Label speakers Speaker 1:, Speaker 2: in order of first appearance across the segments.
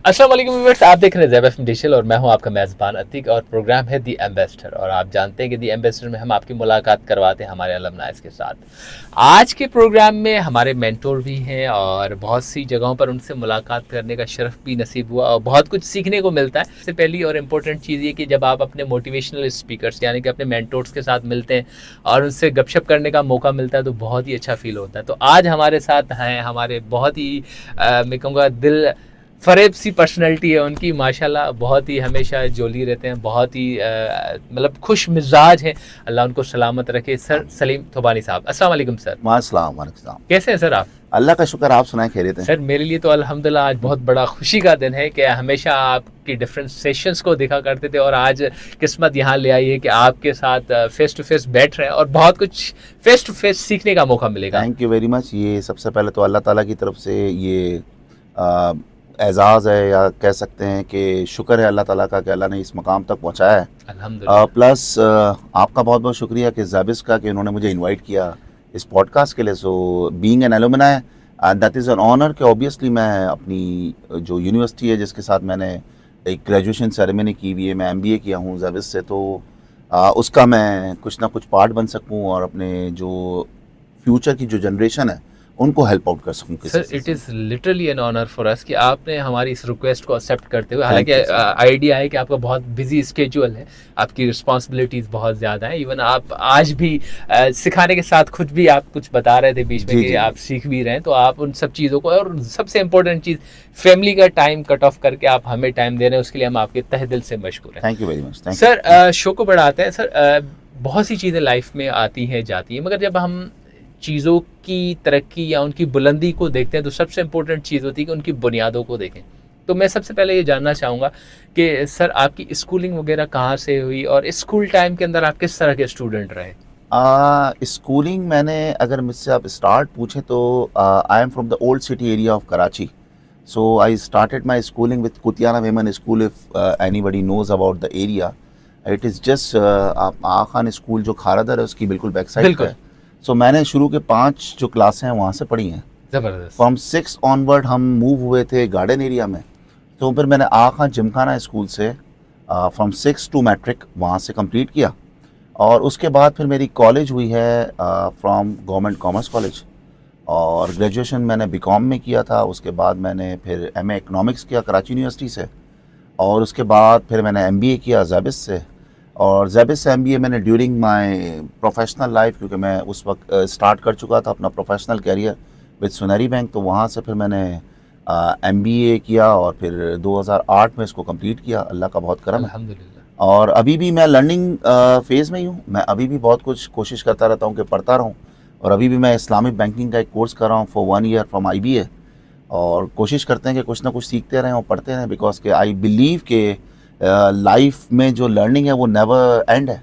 Speaker 1: अस्सलाम वालेकुम व्यूअर्स, आप देख रहे हैं ज़ेब एफएम डिजिटल और मैं हूं आपका मेज़बान अतीक और प्रोग्राम है दी एम्बेसडर। और आप जानते हैं कि दी एम्बेसडर में हम आपकी मुलाकात करवाते हैं हमारे अलमनाइज के साथ। आज के प्रोग्राम में हमारे मेंटोर भी हैं और बहुत सी जगहों पर उनसे मुलाकात करने का शर्फ भी नसीब हुआ और बहुत कुछ सीखने को मिलता है। सबसे पहली और इम्पोर्टेंट चीज़ ये कि जब आप अपने मोटिवेशनल स्पीकर्स यानी कि अपने मेंटोर्स के साथ मिलते हैं और उनसे गपशप करने का मौका मिलता है तो बहुत ही अच्छा फील होता है। तो आज हमारे साथ हैं हमारे बहुत ही मैं कहूँगा दिल फ़रेब सी पर्सनैलिटी है उनकी, माशाल्लाह बहुत ही हमेशा जोली रहते हैं, बहुत ही मतलब खुश मिजाज हैं। अल्लाह उनको सलामत रखे। सर सलीम थोबानी साहब, अस्सलाम वालेकुम सर।
Speaker 2: वालेकुम अस्सलाम।
Speaker 1: कैसे हैं सर आप?
Speaker 2: अल्लाह का शुक्र, आप सुनाएं, खैरियत है?
Speaker 1: सर मेरे लिए तो अल्हम्दुलिल्लाह आज बहुत बड़ा खुशी का दिन है कि हमेशा आपकी डिफरेंट सेशंस को देखा करते थे और आज किस्मत यहाँ ले आई है कि आपके साथ फेस टू फेस बैठ रहे हैं और बहुत कुछ फेस टू फेस सीखने का मौका मिलेगा।
Speaker 2: Thank you very much. ये सबसे पहले तो अल्लाह ताला की तरफ से ये एजाज़ है, या कह सकते हैं कि शुक्र है अल्लाह ताला का कि अल्लाह ने इस मकाम तक पहुँचाया है।
Speaker 1: अल्हम्दुलिल्लाह।
Speaker 2: प्लस आपका बहुत बहुत शुक्रिया कि ज़ाबिस का कि उन्होंने मुझे इनवाइट किया इस पॉडकास्ट के लिए। So being an alumni that is an honour कि ऑब्वियसली मैं अपनी जो यूनिवर्सिटी है जिसके साथ मैंने एक ग्रेजुएशन सेरेमनी की हुई है, मैं MBA किया हूँ ज़ाबिस से, तो उसका मैं कुछ ना कुछ पार्ट बन सकूँ और अपने जो फ्यूचर की जो जनरेशन है उनको हेल्प आउट कर सकूँ किसी
Speaker 1: सर
Speaker 2: से।
Speaker 1: It is literally an honour for us कि आपने हमारी इस रिक्वेस्ट को एक्सेप्ट करते हुए,
Speaker 2: थैंक
Speaker 1: हालांकि
Speaker 2: यू सर।
Speaker 1: आइडिया है कि आपका बहुत बिजी स्केड्यूल है, आपकी रिस्पॉन्सिबिलिटीज़ बहुत ज़्यादा हैं। इवन आप आज भी सिखाने के साथ खुद भी आप कुछ बता रहे थे बीच में
Speaker 2: जी
Speaker 1: कि
Speaker 2: जी
Speaker 1: आप सीख भी रहे हैं, तो आप उन सब चीज़ों को और सबसे इम्पोर्टेंट चीज़ फैमिली का टाइम कट ऑफ करके आप हमें टाइम दे रहे हैं, उसके लिए हम आपके तहे दिल से मशहूर हैं।
Speaker 2: Thank you very much. Thank you.
Speaker 1: Sir show को बढ़ाते हैं सर। बहुत सी चीज़ें लाइफ में आती हैं जाती हैं, मगर जब हम चीज़ों की तरक्की या उनकी बुलंदी को देखते हैं तो सबसे इम्पोर्टेंट चीज़ होती है कि उनकी बुनियादों को देखें। तो मैं सबसे पहले ये जानना चाहूँगा कि सर आपकी स्कूलिंग वगैरह कहाँ से हुई और स्कूल टाइम के अंदर आप किस तरह के स्टूडेंट रहे?
Speaker 2: स्कूलिंग मैंने, अगर मुझसे आप स्टार्ट पूछें तो I am from the old city area of Karachi. So I started my schooling with Kutiyana Memon school, if anybody knows about the area. It is just आप आगा खान स्कूल जो खारादर है उसकी बिल्कुल बैक साइड
Speaker 1: बिल्कुल।
Speaker 2: पे है। सो मैंने शुरू के 5 जो क्लासें हैं वहाँ से पढ़ी हैं।
Speaker 1: ज़बरदस्त।
Speaker 2: फ्रॉम 6 ऑनवर्ड हम मूव हुए थे गार्डन एरिया में, तो फिर मैंने आगा खान जिमखाना स्कूल से फ्रॉम 6 टू मैट्रिक वहाँ से कंप्लीट किया। और उसके बाद फिर मेरी कॉलेज हुई है फ्रॉम गवर्नमेंट कॉमर्स कॉलेज, और ग्रेजुएशन मैंने बीकॉम में किया था। उसके बाद मैंने फिर MA इकोनॉमिक्स किया कराची यूनिवर्सिटी से, और उसके बाद फिर मैंने MBA किया ज़ाबिस से। और ज़ाबिस से MBA मैंने ड्यूरिंग माय प्रोफेशनल लाइफ, क्योंकि मैं उस वक्त स्टार्ट कर चुका था अपना प्रोफेशनल कैरियर विद सुनहरी बैंक, तो वहाँ से फिर मैंने MBA किया और फिर 2008 में इसको कंप्लीट किया। अल्लाह का बहुत करम है।
Speaker 1: अल्हम्दुलिल्लाह।
Speaker 2: और अभी भी मैं लर्निंग फेज़ में ही हूँ। मैं अभी भी बहुत कुछ कोशिश करता रहता हूँ कि पढ़ता रहूँ, और अभी भी मैं इस्लामिक बैंकिंग का एक कोर्स कर रहा हूँ फॉर 1 ईयर फ्रॉम IBA, और कोशिश करते हैं कि कुछ ना कुछ सीखते रहें और पढ़ते रहें, बिकॉज के आई बिलीव के लाइफ में जो लर्निंग है वो नेवर एंड है।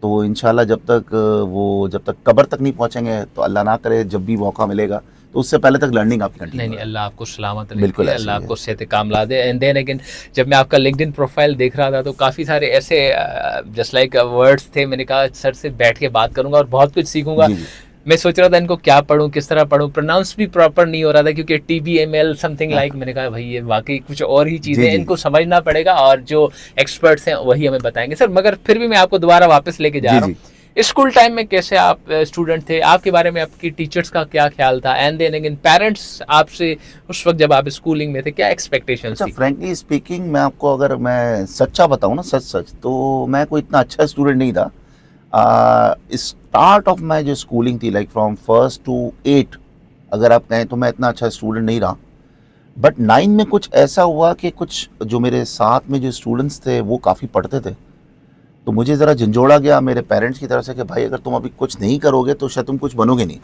Speaker 2: तो इंशाल्लाह जब तक कब्र तक नहीं पहुँचेंगे, तो अल्लाह ना करे जब भी मौका मिलेगा तो उससे पहले तक लर्निंग आपकी
Speaker 1: नहीं
Speaker 2: कंटिन्यू
Speaker 1: नहीं,
Speaker 2: है।
Speaker 1: अल्लाह आपको सलामत
Speaker 2: बिल्कुल
Speaker 1: रखे,
Speaker 2: ऐसे
Speaker 1: अल्लाह
Speaker 2: ही है।
Speaker 1: आपको सेहत कामला दे। एंड देन अगेन जब मैं आपका लिंक्डइन प्रोफाइल देख रहा था तो काफ़ी सारे ऐसे जस्ट लाइक वर्ड्स थे, मैंने कहा सर से बैठ के बात करूंगा और बहुत कुछ सीखूंगा।
Speaker 2: जी जी
Speaker 1: मैं सोच रहा था इनको क्या पढूं, किस तरह पढूं, प्रोनाउंस भी प्रॉपर नहीं हो रहा था क्योंकि TBML समथिंग लाइक, मैंने कहा भाई ये वाकई कुछ और ही चीज़ें
Speaker 2: जी
Speaker 1: हैं,
Speaker 2: जी
Speaker 1: इनको समझना पड़ेगा और जो एक्सपर्ट्स हैं वही हमें बताएंगे सर। मगर फिर भी मैं आपको दोबारा वापस लेके जा
Speaker 2: जी
Speaker 1: रहा
Speaker 2: जी।
Speaker 1: हूँ, स्कूल टाइम में कैसे आप स्टूडेंट थे, आपके बारे में आपकी टीचर्स का क्या ख्याल था, एंड देन अगेन पेरेंट्स आपसे उस वक्त जब आप स्कूलिंग में थे क्या एक्सपेक्टेशंस
Speaker 2: अच्छा,
Speaker 1: थी?
Speaker 2: फ्रैंकली स्पीकिंग मैं आपको अगर मैं सच्चा बताऊं ना, सच सच, तो मैं कोई इतना अच्छा स्टूडेंट नहीं था। स्टार्ट ऑफ माई जो स्कूलिंग थी, लाइक फ्रॉम फर्स्ट टू 8, अगर आप कहें तो मैं इतना अच्छा स्टूडेंट नहीं रहा। बट 9 में कुछ ऐसा हुआ कि कुछ जो मेरे साथ में जो स्टूडेंट्स थे वो काफ़ी पढ़ते थे, तो मुझे ज़रा झंझोड़ा गया मेरे पेरेंट्स की तरफ से कि भाई अगर तुम अभी कुछ नहीं करोगे तो शायद तुम कुछ बनोगे नहीं।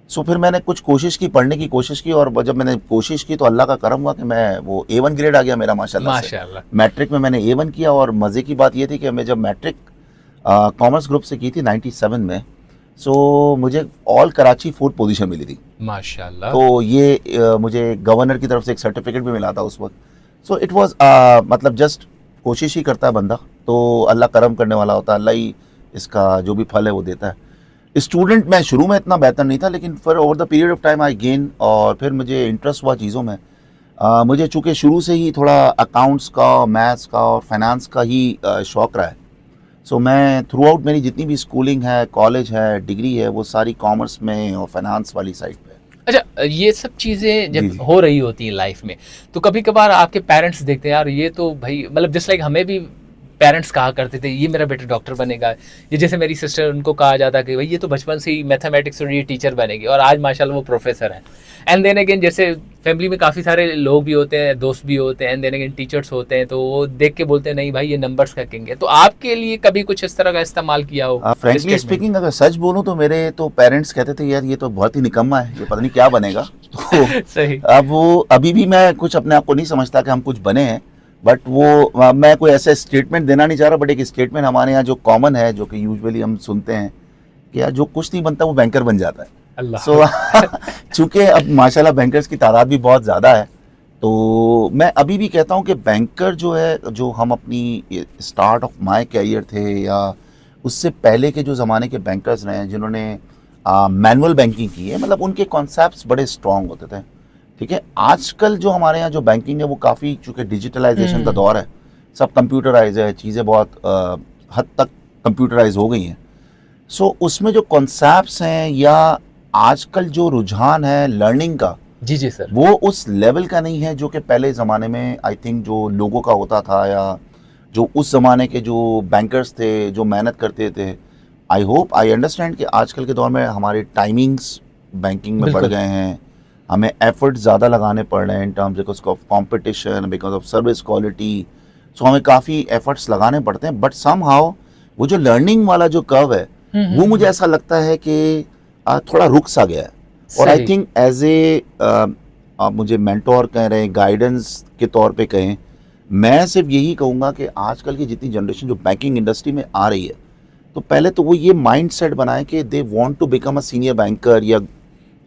Speaker 2: सो फिर मैंने कुछ कोशिश की, पढ़ने की कोशिश की, और जब मैंने कोशिश की तो अल्लाह का करम हुआ कि मैं वो A1 ग्रेड आ गया मेरा माशाल्लाह से।
Speaker 1: माशाल्लाह।
Speaker 2: मैट्रिक में मैंने A1 किया, और मज़े की बात ये थी कि मैं जब मैट्रिक कॉमर्स ग्रुप से की थी 97 में, सो मुझे ऑल कराची 4th पोजीशन मिली थी।
Speaker 1: माशाल्लाह।
Speaker 2: तो ये मुझे गवर्नर की तरफ से एक सर्टिफिकेट भी मिला था उस वक्त। सो इट वाज मतलब जस्ट कोशिश ही करता है बंदा, तो अल्लाह करम करने वाला होता है, अल्लाह ही इसका जो भी फल है वो देता है। स्टूडेंट मैं शुरू में इतना बेहतर नहीं था, लेकिन फिर over the period of time I gain, और फिर मुझे इंटरेस्ट हुआ चीज़ों में। मुझे चूँकि शुरू से ही थोड़ा अकाउंट्स का, मैथ्स का और फाइनेंस का ही शौक़ रहा है। सो मैं थ्रू आउट मेरी जितनी भी स्कूलिंग है, कॉलेज है, डिग्री है, वो सारी कॉमर्स में और फाइनेंस वाली साइड पे है।
Speaker 1: अच्छा, ये सब चीज़ें
Speaker 2: जी,
Speaker 1: जब
Speaker 2: जी।
Speaker 1: हो रही होती हैं लाइफ में, तो कभी-कभार आपके पेरेंट्स देखते हैं यार ये तो भई मतलब जस्ट लाइक हमें भी पेरेंट्स कहा करते थे ये मेरा बेटा डॉक्टर बनेगा। ये जैसे मेरी सिस्टर उनको कहा जाता कि भई ये तो बचपन से ही मैथमेटिक्स और ये टीचर बनेगी और आज माशाल्लाह वो प्रोफ़ेसर हैं। एंड देन अगेन जैसे फैमिली में काफ़ी सारे लोग भी होते हैं, दोस्त भी होते हैं एंड देन अगेन टीचर्स होते हैं, तो वो देख के बोलते हैं नहीं भाई ये नंबर्स का किंग है। तो आपके लिए कभी कुछ इस तरह का इस्तेमाल किया हो
Speaker 2: फ्रैंकली
Speaker 1: स्टेटमेंट?
Speaker 2: स्पीकिंग, अगर सच बोलूँ तो मेरे तो पेरेंट्स कहते थे यार ये तो बहुत ही निकम्मा है, ये पता नहीं क्या बनेगा। तो
Speaker 1: सही।
Speaker 2: अब वो अभी भी मैं कुछ अपने आप को नहीं समझता कि हम कुछ बने हैं, बट वो मैं कोई ऐसा स्टेटमेंट देना नहीं चाह रहा, बट एक स्टेटमेंट हमारे यहाँ जो कॉमन है, जो कि यूजुअली हम सुनते हैं कि यार जो कुछ नहीं बनता वो बैंकर बन जाता है।
Speaker 1: अल्लाह।
Speaker 2: सो चूंकि अब माशाल्लाह बैंकर्स की तादाद भी बहुत ज़्यादा है, तो मैं अभी भी कहता हूँ कि बैंकर जो है, जो हम अपनी स्टार्ट ऑफ माय करियर थे या उससे पहले के जो ज़माने के बैंकर्स रहे हैं जिन्होंने मैनुअल बैंकिंग की है, मतलब उनके कॉन्सेप्ट्स बड़े स्ट्रॉन्ग होते थे। ठीक है, आजकल जो हमारे यहाँ जो बैंकिंग है वो काफ़ी, चूँकि डिजिटलाइजेशन का दौर है, सब कंप्यूटराइज है, चीज़ें बहुत हद तक कंप्यूटराइज हो गई हैं। सो उसमें जो कॉन्सेप्ट्स हैं या आजकल जो रुझान है लर्निंग का,
Speaker 1: जी, जी सर।
Speaker 2: वो उस लेवल का नहीं है जो कि पहले ज़माने में आई थिंक जो लोगों का होता था, या जो उस ज़माने के जो बैंकर्स थे जो मेहनत करते थे। आई होप आई अंडरस्टैंड कि आजकल के दौर में हमारे टाइमिंग्स बैंकिंग में बढ़
Speaker 1: बिल्कुल।
Speaker 2: गए हैं, हमें एफर्ट ज़्यादा लगाने पड़ रहे हैं in terms because of competition, because of service quality. So हमें काफ़ी एफर्ट्स लगाने पड़ते हैं, बट सम हाउ वो जो लर्निंग वाला जो कर्व है वो मुझे ऐसा लगता है कि थोड़ा रुक सा गया है। और आई
Speaker 1: सही।
Speaker 2: थिंक एज ए आप मुझे मेंटोर कह रहे हैं, गाइडेंस के तौर पे कहें, मैं सिर्फ यही कहूँगा कि आजकल की जितनी जनरेशन जो बैंकिंग इंडस्ट्री में आ रही है, तो पहले तो वो ये माइंडसेट बनाए कि they want to become a senior banker, या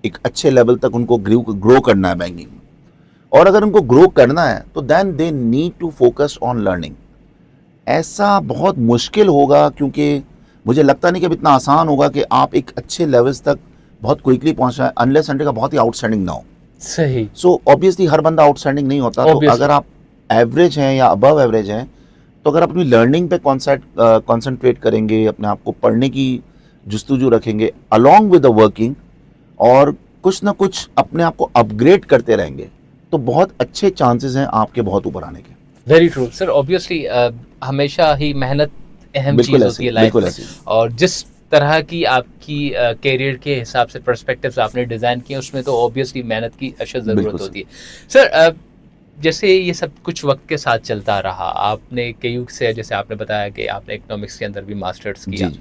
Speaker 2: एक अच्छे लेवल तक उनको ग्रो करना है बैंकिंग में। और अगर उनको ग्रो करना है तो then they need to focus on learning. ऐसा बहुत मुश्किल होगा, क्योंकि मुझे लगता नहीं कि अब इतना आसान होगा कि आप एक अच्छे लेवल्स तक बहुत क्विकली पहुंच जाए, अनलेस अंडर का बहुत ही आउटस्टैंडिंग ना हो।
Speaker 1: सही।
Speaker 2: सो ऑब्वियसली हर बंदा आउटस्टैंडिंग नहीं होता, तो
Speaker 1: Obviously।
Speaker 2: अगर आप एवरेज हैं या अबव एवरेज हैं, तो अगर अपनी लर्निंग पे कॉन्सेंट्रेट करेंगे, अपने आप को पढ़ने की जुस्तजू रखेंगे अलॉन्ग विद द वर्किंग, और कुछ ना कुछ अपने आप को अपग्रेड करते रहेंगे, तो बहुत अच्छे चांसेस हैं आपके बहुत ऊपर आने के।
Speaker 1: Very true sir. ऑब्वियसली हमेशा ही मेहनत अहम
Speaker 2: बिल्कुल
Speaker 1: चीज़
Speaker 2: ऐसे
Speaker 1: होती
Speaker 2: ही,
Speaker 1: है लाइफ
Speaker 2: बिल्कुल
Speaker 1: में।
Speaker 2: ऐसे ही।
Speaker 1: और जिस तरह की आपकी करियर के हिसाब से पर्सपेक्टिव्स आपने डिज़ाइन किए उसमें तो ऑब्वियसली मेहनत की अशद ज़रूरत
Speaker 2: बिल्कुल
Speaker 1: होती है। सर जैसे ये सब कुछ वक्त के साथ चलता रहा, आपने कई से जैसे आपने बताया कि आपने इकोनॉमिक्स के अंदर भी मास्टर्स
Speaker 2: जी
Speaker 1: किया,
Speaker 2: जी।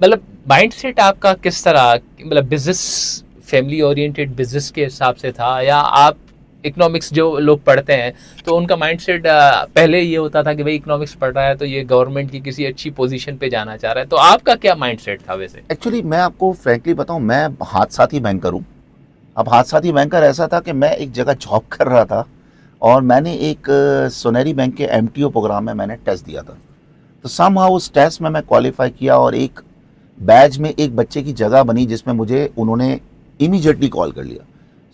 Speaker 1: मतलब माइंडसेट आपका किस तरह, मतलब बिजनेस, फैमिली ओरिएंटेड बिजनेस के हिसाब से था, या आप इकोनॉमिक्स जो लोग पढ़ते हैं तो उनका माइंडसेट पहले ये होता था कि भाई इकोनॉमिक्स पढ़ रहा है तो ये गवर्नमेंट की किसी अच्छी पोजीशन पे जाना चाह रहा है, तो आपका क्या माइंडसेट था वैसे?
Speaker 2: एक्चुअली मैं आपको फ्रैंकली बताऊं, मैं हादसाती बैंकर हूँ। अब हादसाती बैंकर ऐसा था कि मैं एक जगह जॉब कर रहा था, और मैंने एक सोनेरी बैंक के एमटीओ प्रोग्राम में मैंने टेस्ट दिया था। तो समहाउ उस टेस्ट में मैं क्वालिफाई किया, और एक बैच में एक बच्चे की जगह बनी जिसमें मुझे उन्होंने इमीडिएटली कॉल कर लिया।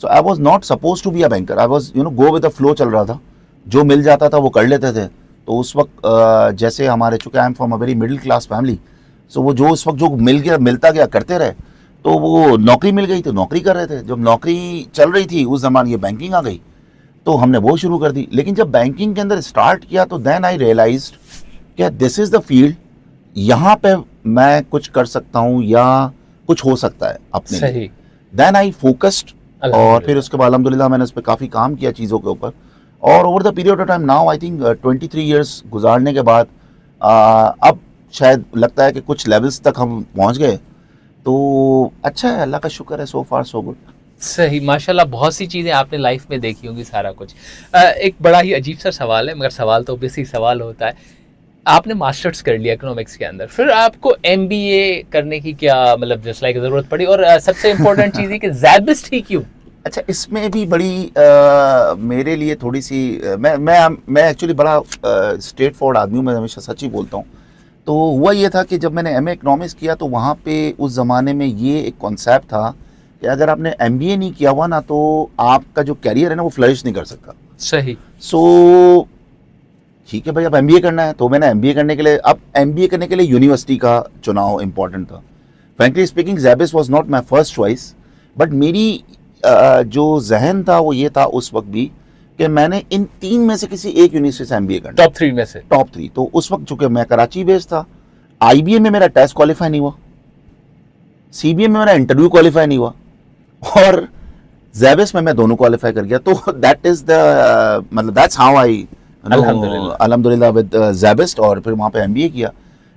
Speaker 2: So I was not suppose to be a banker, I was go with the flow चल रहा था, जो मिल जाता था वो कर लेते थे। तो उस वक्त जैसे हमारे, चूँकि I am from a very middle class family, so वो जो उस वक्त जो मिलता गया करते रहे। तो वो नौकरी मिल गई तो नौकरी कर रहे थे, जब नौकरी चल रही थी उस जमाने ये बैंकिंग आ गई, तो हमने वो शुरू कर दी। लेकिन जब बैंकिंग के अंदर स्टार्ट किया तो देन आई रियलाइज्ड कि दिस इज़ द फील्ड, यहाँ पे मैं कुछ कर सकता हूँ या कुछ हो सकता है अपने लिए।
Speaker 1: सही।
Speaker 2: देन आई फोकस्ड, और फिर
Speaker 1: अल्हम्दुलिल्लाह।
Speaker 2: उसके बाद अल्हम्दुलिल्लाह मैंने उस पर काफ़ी काम किया चीज़ों के ऊपर। और over the period of time now I think 23 years गुजारने के बाद अब शायद लगता है कि कुछ लेवल्स तक हम पहुँच गए। तो अच्छा है, अल्लाह का शुक्र है, सो फार सो गुड।
Speaker 1: सही, माशाल्लाह बहुत सी चीज़ें आपने लाइफ में देखी होंगी सारा कुछ। एक बड़ा ही अजीब सा सवाल है, मगर सवाल तो ऑब्वियसली सवाल होता है। आपने मास्टर्स कर लिया इकोनॉमिक्स के अंदर, फिर आपको एमबीए करने की क्या मतलब जस्ट लाइक ज़रूरत पड़ी, और सबसे इम्पोर्टेंट चीज़ है कि ज़ैबिस्ट ही क्यों?
Speaker 2: अच्छा, इसमें भी बड़ी मेरे लिए थोड़ी सी मैं एक्चुअली बड़ा स्ट्रेट फॉरवर्ड आदमी हूँ, मैं हमेशा सच ही बोलता हूँ। तो हुआ ये था कि जब मैंने एमए इकोनॉमिक्स किया तो वहाँ पे उस ज़माने में ये एक कॉन्सेप्ट था कि अगर आपने एमबीए नहीं किया हुआ ना तो आपका जो कैरियर है ना वो फ्लरिश नहीं कर सकता।
Speaker 1: सही।
Speaker 2: सो ठीक है भाई, अब एमबीए करना है तो मैंने एमबीए करने के लिए, अब एमबीए करने के लिए यूनिवर्सिटी का चुनाव इंपॉर्टेंट था। फ्रैंकली स्पीकिंग ज़ैबिस was not my first choice, but मेरी जो जहन था वो ये था उस वक्त भी कि मैंने इन 3 में से किसी एक यूनिवर्सिटी से एमबीए करना।
Speaker 1: टॉप 3 में से?
Speaker 2: टॉप 3। तो उस वक्त चूंकि मैं कराची बेस्ड था, आईबीए में मेरा टेस्ट क्वालिफाई नहीं हुआ, सीबीए में मेरा इंटरव्यू क्वालिफाई नहीं हुआ, और ज़ैबिस में मैं दोनों क्वालिफाई कर गया। तो दैट इज द मतलब दैट्स हाउ आई अल्हम्दुलिल्लाह विद ज़ैबिस, और फिर वहाँ पे एमबीए किया।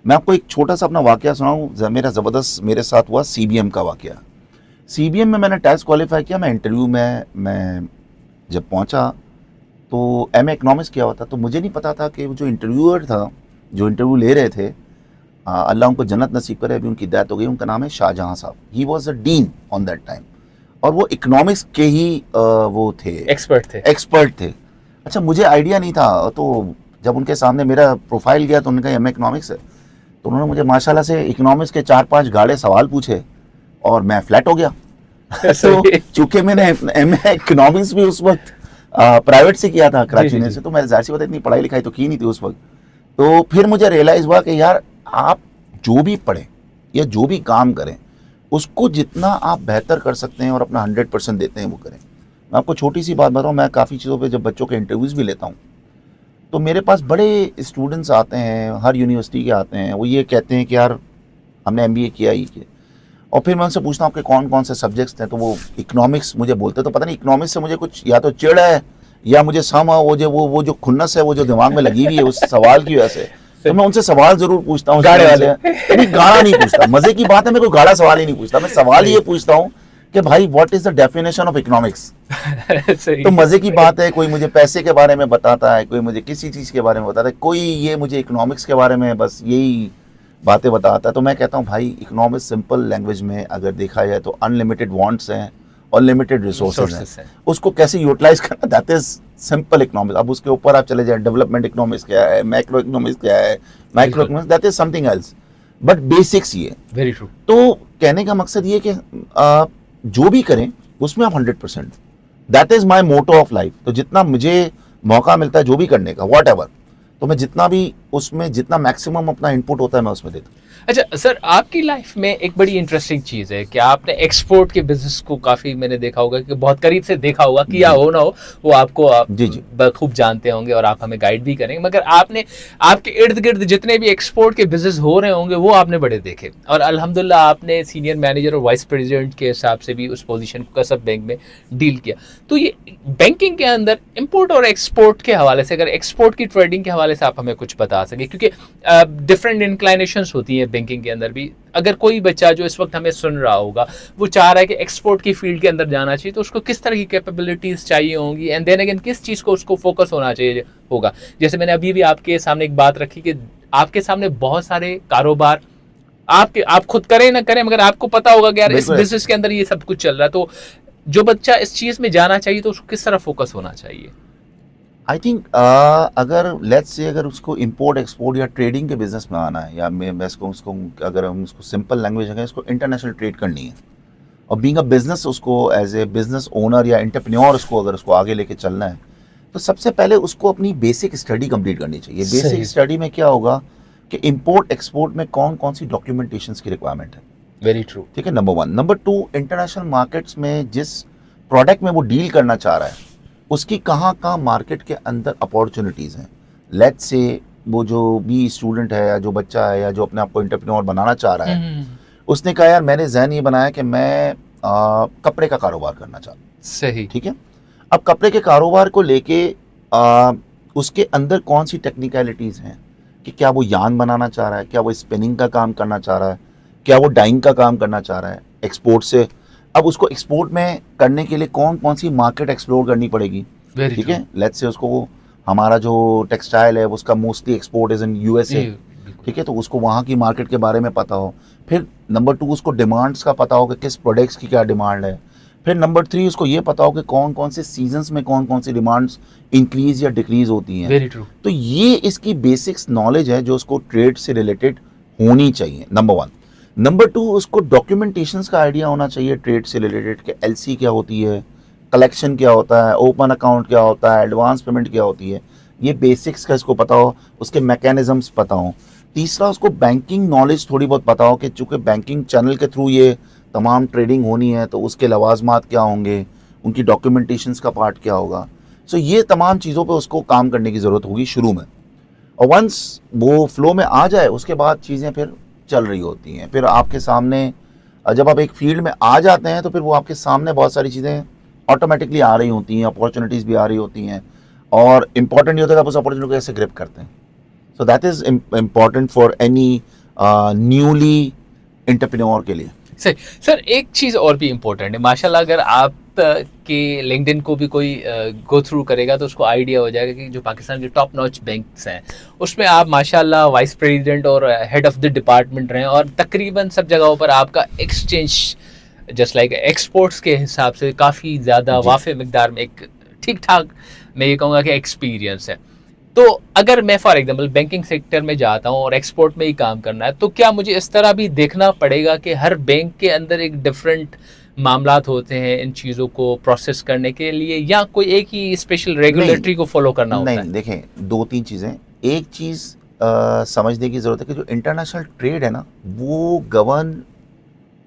Speaker 2: मैं आपको एक छोटा सा अपना वाकया सुनाऊं, मेरा ज़बरदस्त मेरे साथ हुआ सीबीएम का वाकया। सीबीएम में मैंने टेस्ट क्वालिफाई किया, मैं इंटरव्यू में मैं जब पहुंचा तो एमए इकोनॉमिक्स किया हुआ था, तो मुझे नहीं पता था कि वो जो इंटरव्यूअर था, जो इंटरव्यू ले रहे थे, अल्लाह उनको जन्नत नसीब करे, अभी उनकी डेथ हो गई, उनका नाम है शाहजहां साहब। He was a dean on that time, और वो इकोनॉमिक्स के ही वो थे, एक्सपर्ट थे। अच्छा, मुझे आइडिया नहीं था, तो जब उनके सामने मेरा प्रोफाइल गया तो उन्होंने कहा एमए इकोनॉमिक्स है, तो उन्होंने मुझे माशाल्लाह से इकोनॉमिक्स के 4-5 गाढ़े सवाल पूछे और मैं फ्लैट हो गया। तो चूंकि मैंने एमए इकोनॉमिक्स भी उस वक्त प्राइवेट से किया था कराची में से, तो मैं जाहिर सी बात है इतनी पढ़ाई लिखाई तो की नहीं थी उस वक्त। तो फिर मुझे रियलाइज़ हुआ कि यार आप जो भी पढ़ें या जो भी काम करें उसको जितना आप बेहतर कर सकते हैं और अपना 100% देते हैं वो करें। मैं आपको छोटी सी बात बताऊँ, मैं काफ़ी चीज़ों पे जब बच्चों के इंटरव्यूज़ भी लेता हूँ तो मेरे पास बड़े स्टूडेंट्स आते हैं, हर यूनिवर्सिटी के आते हैं, वो ये कहते हैं कि यार हमने एमबीए किया ही किया, और फिर मैं उनसे पूछता हूँ आपके कौन कौन से सब्जेक्ट्स हैं, तो वो इकोनॉमिक्स मुझे बोलते, तो पता नहीं इकोनॉमिक्स से मुझे कुछ या तो चिढ़ है या मुझे सम वो जो खुन्नस है वो जो दिमाग में लगी हुई है उस सवाल की वजह से। तो मैं उनसे सवाल जरूर पूछता हूँ, गाढ़े वाले नहीं, गाढ़ा नहीं पूछता, मजे की बात है, मैं कोई गाढ़ा सवाल ही नहीं पूछता, मैं सवाल ये पूछता हूँ कि भाई what is the definition of economics. तो मजे की बात है, कोई मुझे पैसे के बारे में बताता है, कोई मुझे किसी चीज के बारे में बताता है, कोई ये मुझे इकोनॉमिक्स के बारे में बस यही बातें बताता है। तो मैं कहता हूँ भाई इकोनॉमिक्स सिंपल लैंग्वेज में अगर देखा जाए तो अनलिमिटेड वांट्स हैं और लिमिटेड रिसोर्सेज हैं, उसको कैसे यूटिलाइज करना, दैट इज सिंपल इकोनॉमिक्स। अब उसके ऊपर आप चले जाए, डेवलपमेंट इकोनॉमिक्स क्या है, मैक्रो इकोनॉमिक्स क्या है, micro economics, that is something else, but basics ये।
Speaker 1: Very true.
Speaker 2: तो कहने का मकसद ये कि जो भी करें उसमें आप 100%, that is my motto of life. तो जितना मुझे मौका मिलता है जो भी करने का, वॉट एवर, तो मैं जितना भी उसमें जितना मैक्सिमम अपना इनपुट होता है मैं उसमें देता हूँ।
Speaker 1: अच्छा सर, आपकी लाइफ में एक बड़ी इंटरेस्टिंग चीज़ है कि आपने एक्सपोर्ट के बिजनेस को काफ़ी, मैंने देखा होगा कि बहुत करीब से देखा होगा, किया हो ना हो वो आपको आप खूब जानते होंगे और आप हमें गाइड भी करेंगे, मगर आपने आपके इर्द गिर्द जितने भी एक्सपोर्ट के बिजनेस हो रहे होंगे वो आपने बड़े देखे, और अल्हम्दुलिल्लाह आपने सीनियर मैनेजर और वाइस प्रेसिडेंट के हिसाब से भी उस पोजीशन को कसब बैंक में डील किया। तो ये बैंकिंग के अंदर इंपोर्ट और एक्सपोर्ट के हवाले से, अगर एक्सपोर्ट की ट्रेडिंग के हवाले से आप हमें कुछ बता सके, क्योंकि डिफरेंट इंक्लाइनेशंस होती हैं बैंकिंग के अंदर भी। अगर कोई बच्चा जो इस वक्त हमें सुन रहा होगा वो चाह रहा है कि एक्सपोर्ट की फील्ड के अंदर जाना चाहिए, तो उसको किस तरह की कैपेबिलिटीज चाहिए होंगी, एंड देन अगेन किस चीज़ को उसको फोकस होना चाहिए होगा। जैसे मैंने अभी भी आपके सामने एक बात रखी कि आपके सामने बहुत सारे कारोबार आप खुद करें ना करें, मगर आपको पता होगा कि यार इस बिजनेस के अंदर ये सब कुछ चल रहा है, तो जो बच्चा इस चीज़ में जाना चाहिए तो उसको किस तरह फोकस होना चाहिए?
Speaker 2: आई थिंक अगर लेट्स से अगर उसको इंपोर्ट एक्सपोर्ट या ट्रेडिंग के बिजनेस में आना है, या मैं उसको अगर हम उसको सिंपल लैंग्वेज है, इसको इंटरनेशनल ट्रेड करनी है और बीइंग अ बिजनेस उसको एज ए बिजनेस ओनर या एंटरप्रेन्योर उसको अगर उसको आगे लेके चलना है, तो सबसे पहले उसको अपनी बेसिक स्टडी कंप्लीट करनी चाहिए। बेसिक स्टडी में क्या होगा कि इंपोर्ट एक्सपोर्ट में कौन कौन सी डॉक्यूमेंटेशन की रिक्वायरमेंट है।
Speaker 1: Very true.
Speaker 2: ठीक है, नंबर 1। नंबर 2, इंटरनेशनल मार्केट्स में जिस प्रोडक्ट में वो डील करना चाह रहा है उसकी कहाँ कहाँ मार्केट के अंदर अपॉर्चुनिटीज़ हैं। लेट्स से वो जो भी स्टूडेंट है या जो बच्चा है या जो अपने आप को एंटरप्रेन्योर बनाना चाह रहा है, उसने कहा यार मैंने जहन ये बनाया कि मैं कपड़े का कारोबार करना चाहता हूँ।
Speaker 1: सही।
Speaker 2: ठीक है, अब कपड़े के कारोबार को लेके उसके अंदर कौन सी टेक्निकलिटीज़ हैं कि क्या वो यान बनाना चाह रहा है, क्या वो स्पिनिंग का काम करना चाह रहा है, क्या वो डाइंग का काम करना चाह रहा है एक्सपोर्ट से। अब उसको एक्सपोर्ट में करने के लिए कौन कौन सी मार्केट एक्सप्लोर करनी पड़ेगी। ठीक है, लेट्स से उसको हमारा जो टेक्सटाइल है उसका mostly export is in USA. ठीक है, तो उसको वहाँ की मार्केट के बारे में पता हो। फिर नंबर 2, उसको डिमांड्स का पता हो कि किस प्रोडक्ट्स की क्या डिमांड है। फिर नंबर 3, उसको ये पता हो कि कौन कौन से सीजन्स में कौन कौन सी डिमांड्स इंक्रीज या डिक्रीज होती हैं।
Speaker 1: Very true.
Speaker 2: तो ये इसकी बेसिक्स नॉलेज है जो उसको ट्रेड से रिलेटेड होनी चाहिए, नंबर 1। नंबर 2, उसको डॉक्यूमेंटेशंस का आइडिया होना चाहिए ट्रेड से रिलेटेड, कि एलसी क्या होती है, कलेक्शन क्या होता है, ओपन अकाउंट क्या होता है, एडवांस पेमेंट क्या होती है, ये बेसिक्स का इसको पता हो, उसके मैकेनिज्म्स पता हो। तीसरा, उसको बैंकिंग नॉलेज थोड़ी बहुत पता हो कि चूँकि बैंकिंग चैनल के थ्रू ये तमाम ट्रेडिंग होनी है तो उसके लवाजमात क्या होंगे, उनकी डॉक्यूमेंटेशंस का पार्ट क्या होगा। सो ये तमाम चीज़ों पे उसको काम करने की ज़रूरत होगी शुरू में, और वंस वो फ्लो में आ जाए उसके बाद चीज़ें फिर चल रही होती हैं। फिर आपके सामने जब आप एक फील्ड में आ जाते हैं तो फिर वो आपके सामने बहुत सारी चीज़ें ऑटोमेटिकली आ रही होती हैं, अपॉर्चुनिटीज़ भी आ रही होती हैं, और इम्पॉर्टेंट ये होता है कि आप उस अपॉर्चुनिटी को कैसे ग्रिप करते हैं। So that is important for any newly entrepreneur के लिए।
Speaker 1: सही। सर एक चीज़ और भी इम्पोर्टेंट है, माशाल्लाह अगर आप के लिंक्डइन को भी कोई गो थ्रू करेगा तो उसको आइडिया हो जाएगा कि जो पाकिस्तान के टॉप नॉच बैंक्स हैं उसमें आप माशाल्लाह वाइस प्रेसिडेंट और हेड ऑफ द डिपार्टमेंट रहे, और तकरीबन सब जगहों पर आपका एक्सचेंज जस्ट लाइक एक्सपोर्ट्स के हिसाब से काफ़ी ज़्यादा
Speaker 2: जी।
Speaker 1: वाफ़े मिकदार में एक ठीक ठाक मैं ये कहूँगा कि एक्सपीरियंस है। तो अगर मैं फॉर एग्जांपल बैंकिंग सेक्टर में जाता हूँ और एक्सपोर्ट में ही काम करना है तो क्या मुझे इस तरह भी देखना पड़ेगा कि हर बैंक के अंदर एक डिफरेंट मामलात होते हैं इन चीज़ों को प्रोसेस करने के लिए, या कोई एक ही स्पेशल रेगुलेटरी को फॉलो करना होता है?
Speaker 2: देखें, दो तीन चीज़ें। एक चीज़ समझने की ज़रूरत है कि जो इंटरनेशनल ट्रेड है ना, वो गवर्न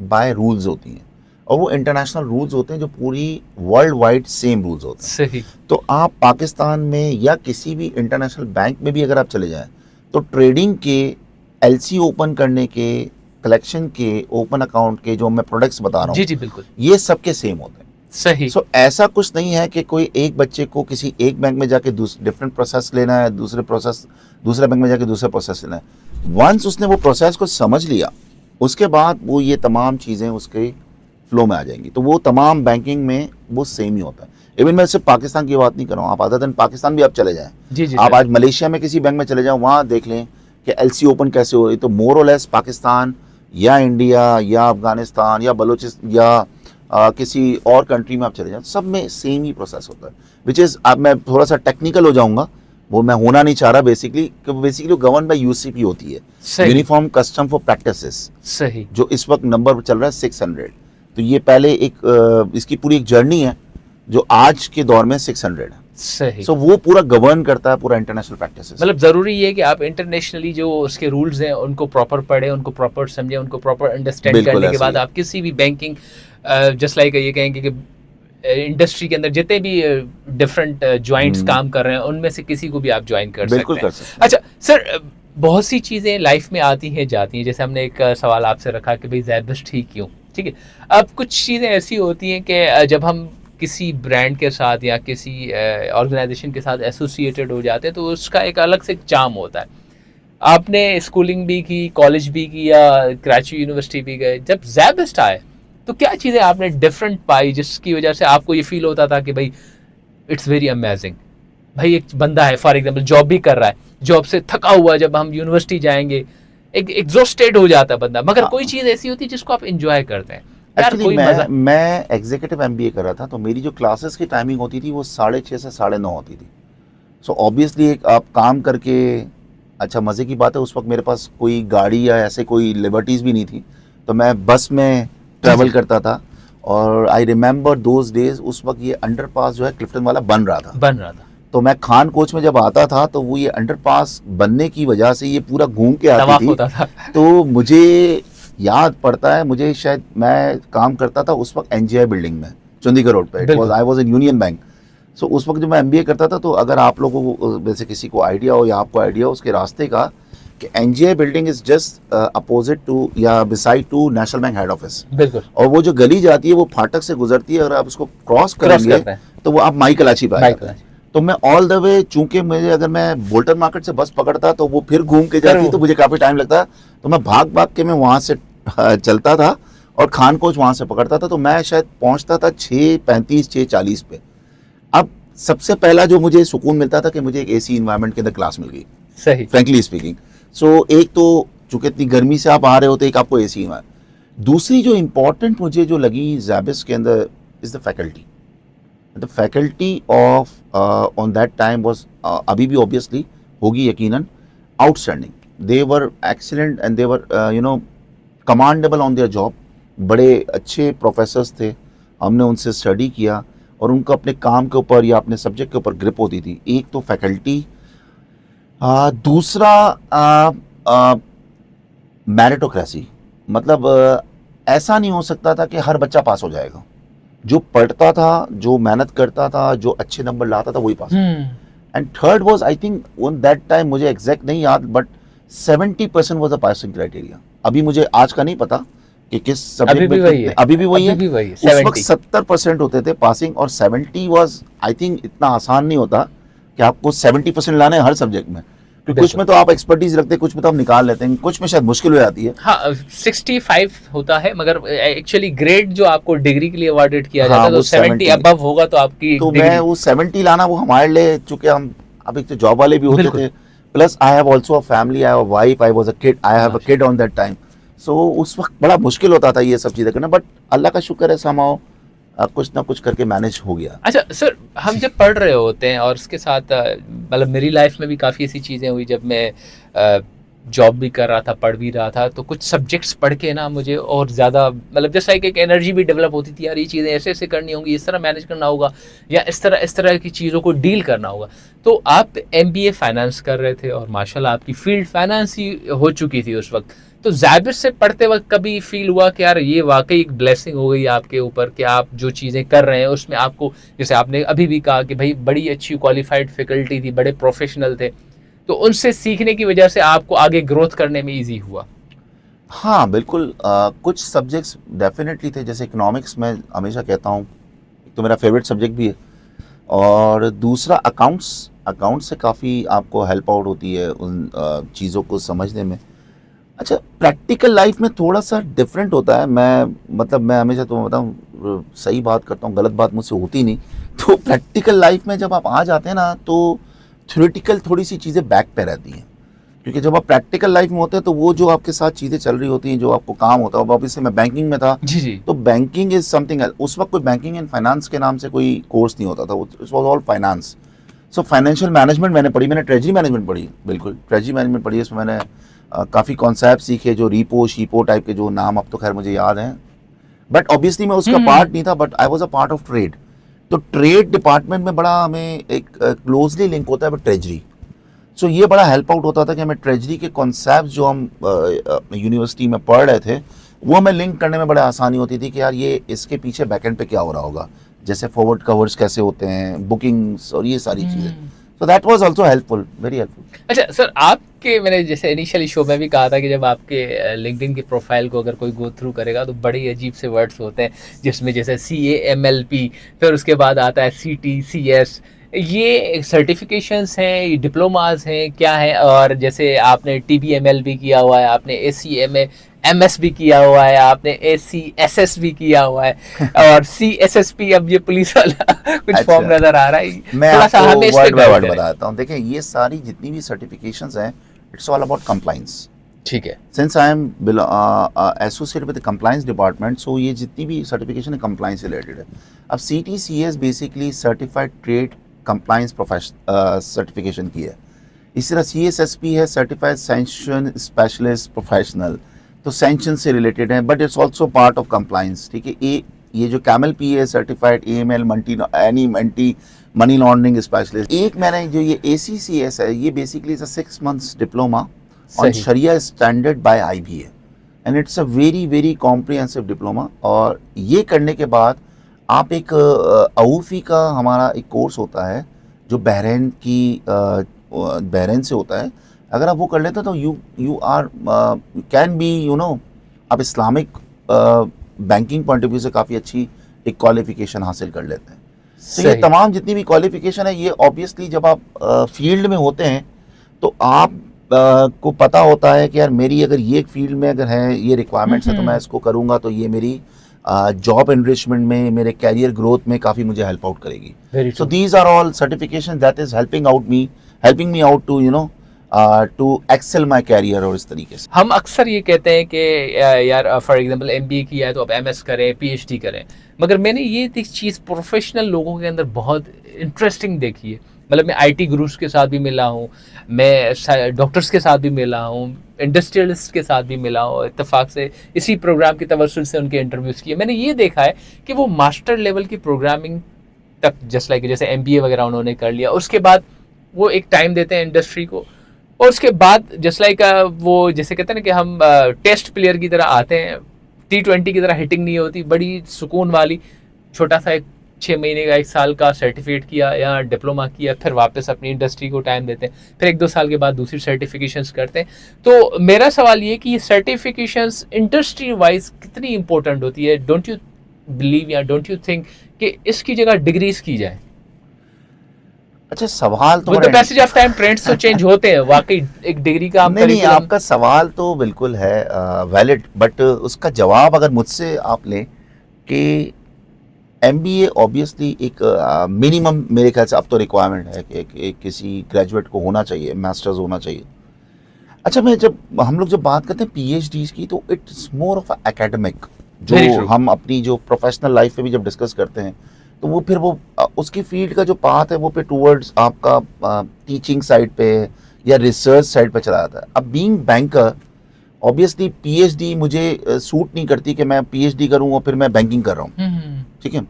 Speaker 2: बाय रूल्स होती हैं, और वो इंटरनेशनल रूल्स होते हैं जो पूरी वर्ल्ड वाइड सेम रूल्स होते हैं।
Speaker 1: सही।
Speaker 2: तो आप पाकिस्तान में या किसी भी इंटरनेशनल बैंक में भी अगर आप चले जाएं तो ट्रेडिंग के, एलसी ओपन करने के, कलेक्शन के, ओपन अकाउंट के, जो मैं प्रोडक्ट्स बता रहा
Speaker 1: जी
Speaker 2: हूँ,
Speaker 1: जी बिल्कुल।
Speaker 2: ये सबके सेम होते हैं।
Speaker 1: सही।
Speaker 2: सो ऐसा कुछ नहीं है कि कोई एक बच्चे को किसी एक बैंक में जाके डिफरेंट प्रोसेस लेना है, दूसरे बैंक में जाके दूसरा प्रोसेस लेना है। वंस उसने वो प्रोसेस को समझ लिया उसके बाद वो ये तमाम चीज़ें उसके फ्लो में आ जाएंगी, तो वो तमाम बैंकिंग में वो सेम ही होता है। इवन मैं सिर्फ पाकिस्तान की बात नहीं कर रहा हूँ, आप अदर देन पाकिस्तान भी आप चले जाएं,
Speaker 1: जी जी
Speaker 2: आप
Speaker 1: सर।
Speaker 2: आज मलेशिया में किसी बैंक में चले जाओ, वहाँ देख लें कि एलसी ओपन कैसे हो रही, तो मोर और लेस पाकिस्तान या इंडिया या अफगानिस्तान या बलोचिस्तान या किसी और कंट्री में आप चले जाएं, सब में सेम ही प्रोसेस होता है। विच इज़, अब मैं थोड़ा सा टेक्निकल हो जाऊँगा, वो मैं होना नहीं चाह रहा, बेसिकली गवर्न बाय यूसीपी होती है,
Speaker 1: सही।
Speaker 2: यूनिफॉर्म कस्टम फॉर प्रैक्टिसेस,
Speaker 1: सही।
Speaker 2: जो इस वक्त नंबर चल रहा है 600। तो ये पहले एक इसकी पूरी एक जर्नी है जो आज के दौर में 600 है।
Speaker 1: सही।
Speaker 2: सो वो पूरा गवर्न करता है पूरा इंटरनेशनल प्रैक्टिसेस।
Speaker 1: मतलब ज़रूरी ये है कि आप इंटरनेशनली जो उसके रूल्स हैं उनको प्रॉपर पढ़ें, उनको प्रॉपर समझें, उनको प्रॉपर अंडरस्टैंड
Speaker 2: बिल्कुल
Speaker 1: करने के
Speaker 2: ऐसे
Speaker 1: बाद
Speaker 2: ही।
Speaker 1: आप किसी भी बैंकिंग जस्ट लाइक ये कहेंगे कि इंडस्ट्री के अंदर जितने भी डिफरेंट ज्वाइंट्स काम कर रहे हैं उनमें से किसी को भी आप ज्वाइन कर
Speaker 2: बिल्कुल
Speaker 1: सकते हैं।
Speaker 2: कर सकते हैं।
Speaker 1: अच्छा सर, बहुत सी चीज़ें लाइफ में आती हैं जाती हैं, जैसे हमने एक सवाल आपसे रखा कि भाई ज़ैबस्ट ही क्यों, ठीक है। अब कुछ चीज़ें ऐसी होती हैं कि जब हम किसी ब्रांड के साथ या किसी ऑर्गेनाइजेशन के साथ एसोसिएटेड हो जाते हैं तो उसका एक अलग से चार्म होता है। आपने स्कूलिंग भी की, कॉलेज भी किया, कराची यूनिवर्सिटी भी गए, जब ज़ैबस्ट आए तो क्या चीज़ें आपने डिफरेंट पाई जिसकी वजह से आपको ये फील होता था कि भाई इट्स वेरी अमेजिंग, भाई एक बंदा है फॉर एग्जांपल जॉब भी कर रहा है, जॉब से थका हुआ जब हम यूनिवर्सिटी जाएंगे एक एग्जॉस्टेड हो जाता है बंदा, मगर कोई चीज़ ऐसी होती है जिसको आप इंजॉय करते हैं, यार
Speaker 2: एक्चुअली
Speaker 1: कोई मज़ा।
Speaker 2: मैं एग्जीक्यूटिव एमबीए कर रहा था, तो मेरी जो क्लासेस की टाइमिंग होती थी वो 6:30 से 9:30 होती थी। सो ऑब्वियसली एक आप काम करके, अच्छा मज़े की बात है उस वक्त मेरे पास कोई गाड़ी या ऐसे कोई लिबर्टीज़ भी नहीं थी, तो मैं बस में ट्रैवल करता था। और आई रिमेंबर दोज डेज, उस वक्त ये अंडरपास जो है क्लिफ्टन वाला बन रहा था। तो मैं खान कोच में जब आता था तो वो ये अंडरपास बनने की वजह से ये पूरा घूम के आती
Speaker 1: तवाफ
Speaker 2: थी।
Speaker 1: होता था।
Speaker 2: तो मुझे याद पड़ता है, मुझे शायद मैं काम करता था उस वक्त एनजीआई बिल्डिंग में, चंडीगढ़ रोड पे।
Speaker 1: बिल्कुल।
Speaker 2: I was in Union Bank. So उस वक्त जब मैं एमबीए करता था, तो अगर आप लोगों को वैसे किसी को आइडिया हो या आपको आइडिया हो उसके रास्ते का, कि NGI building is just opposite to या beside to national bank head office.
Speaker 1: बिल्कुल।
Speaker 2: और वो जो गली जाती है वो फाटक से गुजरती है, अगर आप उसको क्रॉस
Speaker 1: क्रॉस
Speaker 2: करेंगे
Speaker 1: करते हैं।
Speaker 2: तो वो आप माई कलाची पे आ
Speaker 1: माई
Speaker 2: जाते हैं।
Speaker 1: कलाची।
Speaker 2: तो मैं ऑल द वे, चूंकि मुझे, अगर मैं बोल्टन मार्केट से बस पकड़ता तो वो फिर घूम के जाती, तो मुझे काफ़ी टाइम लगता, तो मैं भाग भाग के मैं वहाँ से चलता था और खान कोच वहाँ से पकड़ता था। तो मैं शायद पहुँचता था 6:35 6:40 पे। अब सबसे पहला जो मुझे सुकून मिलता था कि मुझे एक एसी इन्वायरमेंट के अंदर क्लास मिल गई,
Speaker 1: सही।
Speaker 2: Frankly speaking. सो एक तो चूंकि इतनी गर्मी से आप आ रहे होते, एक आपको एसी इन्वायरमेंट। दूसरी जो इम्पोर्टेंट मुझे जो लगी ज़ैबिस के अंदर is the faculty. The faculty of on that time was, अभी भी ऑब्वियसली होगी यकीनन, outstanding. They were excellent and they were commendable on their job, बड़े अच्छे प्रोफेसर्स थे, हमने उनसे स्टडी किया और उनको अपने काम के ऊपर या अपने सब्जेक्ट के ऊपर ग्रिप होती थी। एक तो फैकल्टी, दूसरा मेरिटोक्रेसी, मतलब ऐसा नहीं हो सकता था कि हर बच्चा पास हो जाएगा। जो पढ़ता था, जो मेहनत करता था, जो अच्छे नंबर लाता था वही पास। And third was, I think on that time, मुझे एग्जैक्ट नहीं याद, but 70% was the passing criteria. अभी मुझे आज का नहीं पता कि किस सब्जेक्ट में कितने, अभी भी वही है। उस वक्त 70% होते थे पासिंग और 70 वाज, आई थिंक इतना आसान नहीं होता कि आपको 70% लाने हर सब्जेक्ट में, क्योंकि कुछ में तो आप एक्सपर्टीज रखते हैं, कुछ में तो आप निकाल लेते हैं, कुछ में शायद मुश्किल हो जाती है।
Speaker 1: हाँ, 65 होता है, मगर एक्चुअली ग्रेड जो आपको डिग्री के लिए अवार्डेड किया जाता है, तो 70 अबव होगा तो आपकी
Speaker 2: तो मैं वो 70 लाना वो हमारे लिए, चूंकि हम अभी तो जॉब वाले भी होते थे, plus I have also a family, I have a wife, I was a kid, I have a kid on that time. So उस वक्त बड़ा मुश्किल होता था ये सब चीज़ें करना, बट अल्लाह का शुक्र है somehow कुछ ना कुछ करके मैनेज हो गया।
Speaker 1: अच्छा सर, हम जब पढ़ रहे होते हैं और उसके साथ मतलब मेरी लाइफ में भी काफ़ी ऐसी चीज़ें हुई जब मैं जॉब भी कर रहा था, पढ़ भी रहा था, तो कुछ सब्जेक्ट्स पढ़ के ना मुझे और ज़्यादा मतलब जैसा एक एनर्जी भी डेवलप होती थी, यार ये चीज़ें ऐसे ऐसे करनी होंगी, इस तरह मैनेज करना होगा, या इस तरह की चीज़ों को डील करना होगा। तो आप MBA फाइनेंस कर रहे थे और माशाल्लाह आपकी फील्ड फाइनेंस ही हो चुकी थी उस वक्त, तो ज़ाबिर से पढ़ते वक्त कभी फील हुआ कि यार ये वाकई एक ब्लेसिंग हो गई आपके ऊपर कि आप जो चीज़ें कर रहे हैं उसमें आपको, जैसे आपने अभी भी कहा कि भाई बड़ी अच्छी क्वालिफाइड फैकल्टी थी, बड़े प्रोफेशनल थे, तो उनसे सीखने की वजह से आपको आगे ग्रोथ करने में ईजी हुआ?
Speaker 2: हाँ बिल्कुल, कुछ सब्जेक्ट्स डेफिनेटली थे, जैसे इकोनॉमिक्स मैं हमेशा कहता हूँ, तो मेरा फेवरेट सब्जेक्ट भी है, और दूसरा अकाउंट्स, अकाउंट्स से काफ़ी आपको हेल्प आउट होती है उन चीज़ों को समझने में। अच्छा, प्रैक्टिकल लाइफ में थोड़ा सा डिफरेंट होता है। मैं हमेशा तो बताऊँ, सही बात करता हूँ, गलत बात मुझसे होती नहीं। तो प्रैक्टिकल लाइफ में जब आप आ जाते हैं ना, तो थ्योरेटिकल थोड़ी सी चीज़ें बैक पे रहती हैं, क्योंकि जब आप प्रैक्टिकल लाइफ में होते हैं तो वो जो आपके साथ चीज़ें चल रही होती हैं, जो आपको काम होता है, अब ऑब्वियसली मैं बैंकिंग में था,
Speaker 1: जी जी।
Speaker 2: तो बैंकिंग इज समथिंग, उस वक्त कोई बैंकिंग एंड फाइनेंस के नाम से कोई कोर्स नहीं होता था, it was all finance. So financial management मैंने पढ़ी, मैंने ट्रेजरी मैनेजमेंट पढ़ी, बिल्कुल ट्रेजरी मैनेजमेंट पढ़ी। इसमें मैंने काफ़ी कॉन्सेप्ट सीखे, जो रीपो शीपो टाइप के जो नाम अब तो खैर मुझे याद हैं, बट ऑब्वियसली मैं उसका पार्ट नहीं था, but I was a part of trade. तो ट्रेड डिपार्टमेंट में बड़ा हमें एक क्लोजली लिंक होता है ट्रेजरी। सो ये बड़ा हेल्प आउट होता था कि हमें ट्रेजरी के कॉन्सेप्ट जो हम यूनिवर्सिटी में पढ़ रहे थे, वो हमें लिंक करने में बड़ा आसानी होती थी कि यार ये इसके पीछे बैकएंड पे क्या हो रहा होगा, जैसे फॉरवर्ड कवर्स कैसे होते हैं, बुकिंग्स और ये सारी चीज़ें। So that was also helpful, very helpful.
Speaker 1: अच्छा सर, आपके मैंने जैसे इनिशियली शो में भी कहा था कि जब आपके लिंक्डइन की प्रोफाइल को अगर कोई गो थ्रू करेगा तो बड़े अजीब से वर्ड्स होते हैं, जिसमें जैसे CAMLP, फिर उसके बाद आता है CTCS, ये सर्टिफिकेशंस हैं, ये डिप्लोमास हैं, क्या है? और जैसे आपने TBML भी किया हुआ है, आपने ACMA MS भी किया हुआ है, आपने ACSS भी किया हुआ है, और CSSP, अब ये पुलिस वाला कुछ फॉर्म नजर आ रहा है,
Speaker 2: मैं
Speaker 1: थोड़ा सा
Speaker 2: आपको
Speaker 1: हमें इस पे
Speaker 2: वर्ड बाय
Speaker 1: गाइड
Speaker 2: वर्ड
Speaker 1: करें।
Speaker 2: बताता हूँ। देखिए, ये सारी जितनी भी सर्टिफिकेशंस हैं, इट्स ऑल अबाउट कंप्लाइंस।
Speaker 1: ठीक है।
Speaker 2: Since I am associated with the compliance department, so ये जितनी भी सर्टिफिकेशन है कंप्लाइंस से रिलेटेड है। अब CTCS basically certified trade compliance certification की है। इसी तरह CSSP है, सर्टिफाइड सैंक्शन स्पेशलिस्ट प्रोफेशनल, तो सैंक्शन से रिलेटेड है, but it's also part of compliance. ठीक है, ये जो कैमल पी है, certified AML anti money laundering specialist. एक मैंने जो ये ACCS है, ये basically 6 months diploma on sharia standard by IBA, and it's a very very comprehensive diploma. और ये करने के बाद आप एक अऊफी का हमारा एक कोर्स होता है जो बहरीन से होता है। अगर आप वो कर लेते तो यू आर कैन बी आप Islamic banking point of view से काफ़ी अच्छी एक क्वालिफिकेशन हासिल कर लेते हैं। तो ये तमाम जितनी भी क्वालिफिकेशन है, ये ऑब्वियसली जब आप फील्ड में होते हैं तो आप को पता होता है कि यार मेरी अगर ये फील्ड में अगर है ये रिक्वायरमेंट्स है तो मैं इसको करूँगा, तो ये मेरी जॉब एनरिचमेंट में, मेरे कैरियर ग्रोथ में काफ़ी मुझे हेल्प आउट करेगी। So these are all certification that is helping me out to excel my career. और इस तरीके से
Speaker 1: हम अक्सर ये कहते हैं कि यार फॉर एग्जांपल MBA किया है तो आप MS करें, PhD करें, मगर मैंने ये चीज़ प्रोफेशनल लोगों के अंदर बहुत इंटरेस्टिंग देखी है मतलब मैं आईटी गुरुज के साथ भी मिला हूँ, मैं डॉक्टर्स के साथ भी मिला हूँ, इंडस्ट्रियलिस्ट के साथ भी मिला हूँ, इत्तेफाक से इसी प्रोग्राम की तवज्जुह से उनके इंटरव्यूज़ किए। मैंने ये देखा है कि वो मास्टर लेवल की प्रोग्रामिंग तक, जस्ट लाइक जैसे एमबीए वगैरह उन्होंने कर लिया, उसके बाद वो एक टाइम देते हैं इंडस्ट्री को, और उसके बाद जस्ट लाइक वो जैसे कहते हैं ना कि हम टेस्ट प्लेयर की तरह आते हैं, T20 की तरह हिटिंग नहीं होती, बड़ी सुकून वाली, छोटा सा एक 6 महीने का 1 साल का सर्टिफिकेट किया या डिप्लोमा किया, फिर वापस अपनी इंडस्ट्री को टाइम देते हैं, फिर 1-2 साल के बाद दूसरी सर्टिफिकेशंस करते हैं। तो मेरा सवाल ये कि ये सर्टिफिकेशंस इंडस्ट्री वाइज कितनी इंपॉर्टेंट होती है, डोंट यू बिलीव या डोंट यू थिंक कि इसकी जगह डिग्रीज की जाए?
Speaker 2: अच्छा, सवाल तो
Speaker 1: with the passage of time trends तो चेंज होते हैं, वाकई एक डिग्री का आप
Speaker 2: नहीं,
Speaker 1: curriculum-
Speaker 2: आपका सवाल तो बिल्कुल है वैलिड, बट उसका जवाब अगर मुझसे आप लें कि एमबीए ऑब्वियसली एक मिनिमम मेरे ख्याल से अब तो रिक्वायरमेंट है कि एक किसी ग्रेजुएट को होना चाहिए, मास्टर्स होना चाहिए। अच्छा, हम लोग जब बात करते हैं पीएचडीज की, तो it's more of academic,
Speaker 1: Very
Speaker 2: जो
Speaker 1: true.
Speaker 2: हम अपनी जो प्रोफेशनल लाइफ में भी जब डिस्कस करते हैं, तो वो फिर वो उसकी फील्ड का जो पाथ है वो पे टूवर्ड्स आपका टीचिंग साइड पे या रिसर्च साइड पे चला जाता है। अब बीइंग बैंकर, ऑब्वियसली पीएचडी मुझे सूट नहीं करती कि मैं पीएचडी करूं और फिर मैं बैंकिंग कर रहा हूं। ठीक है,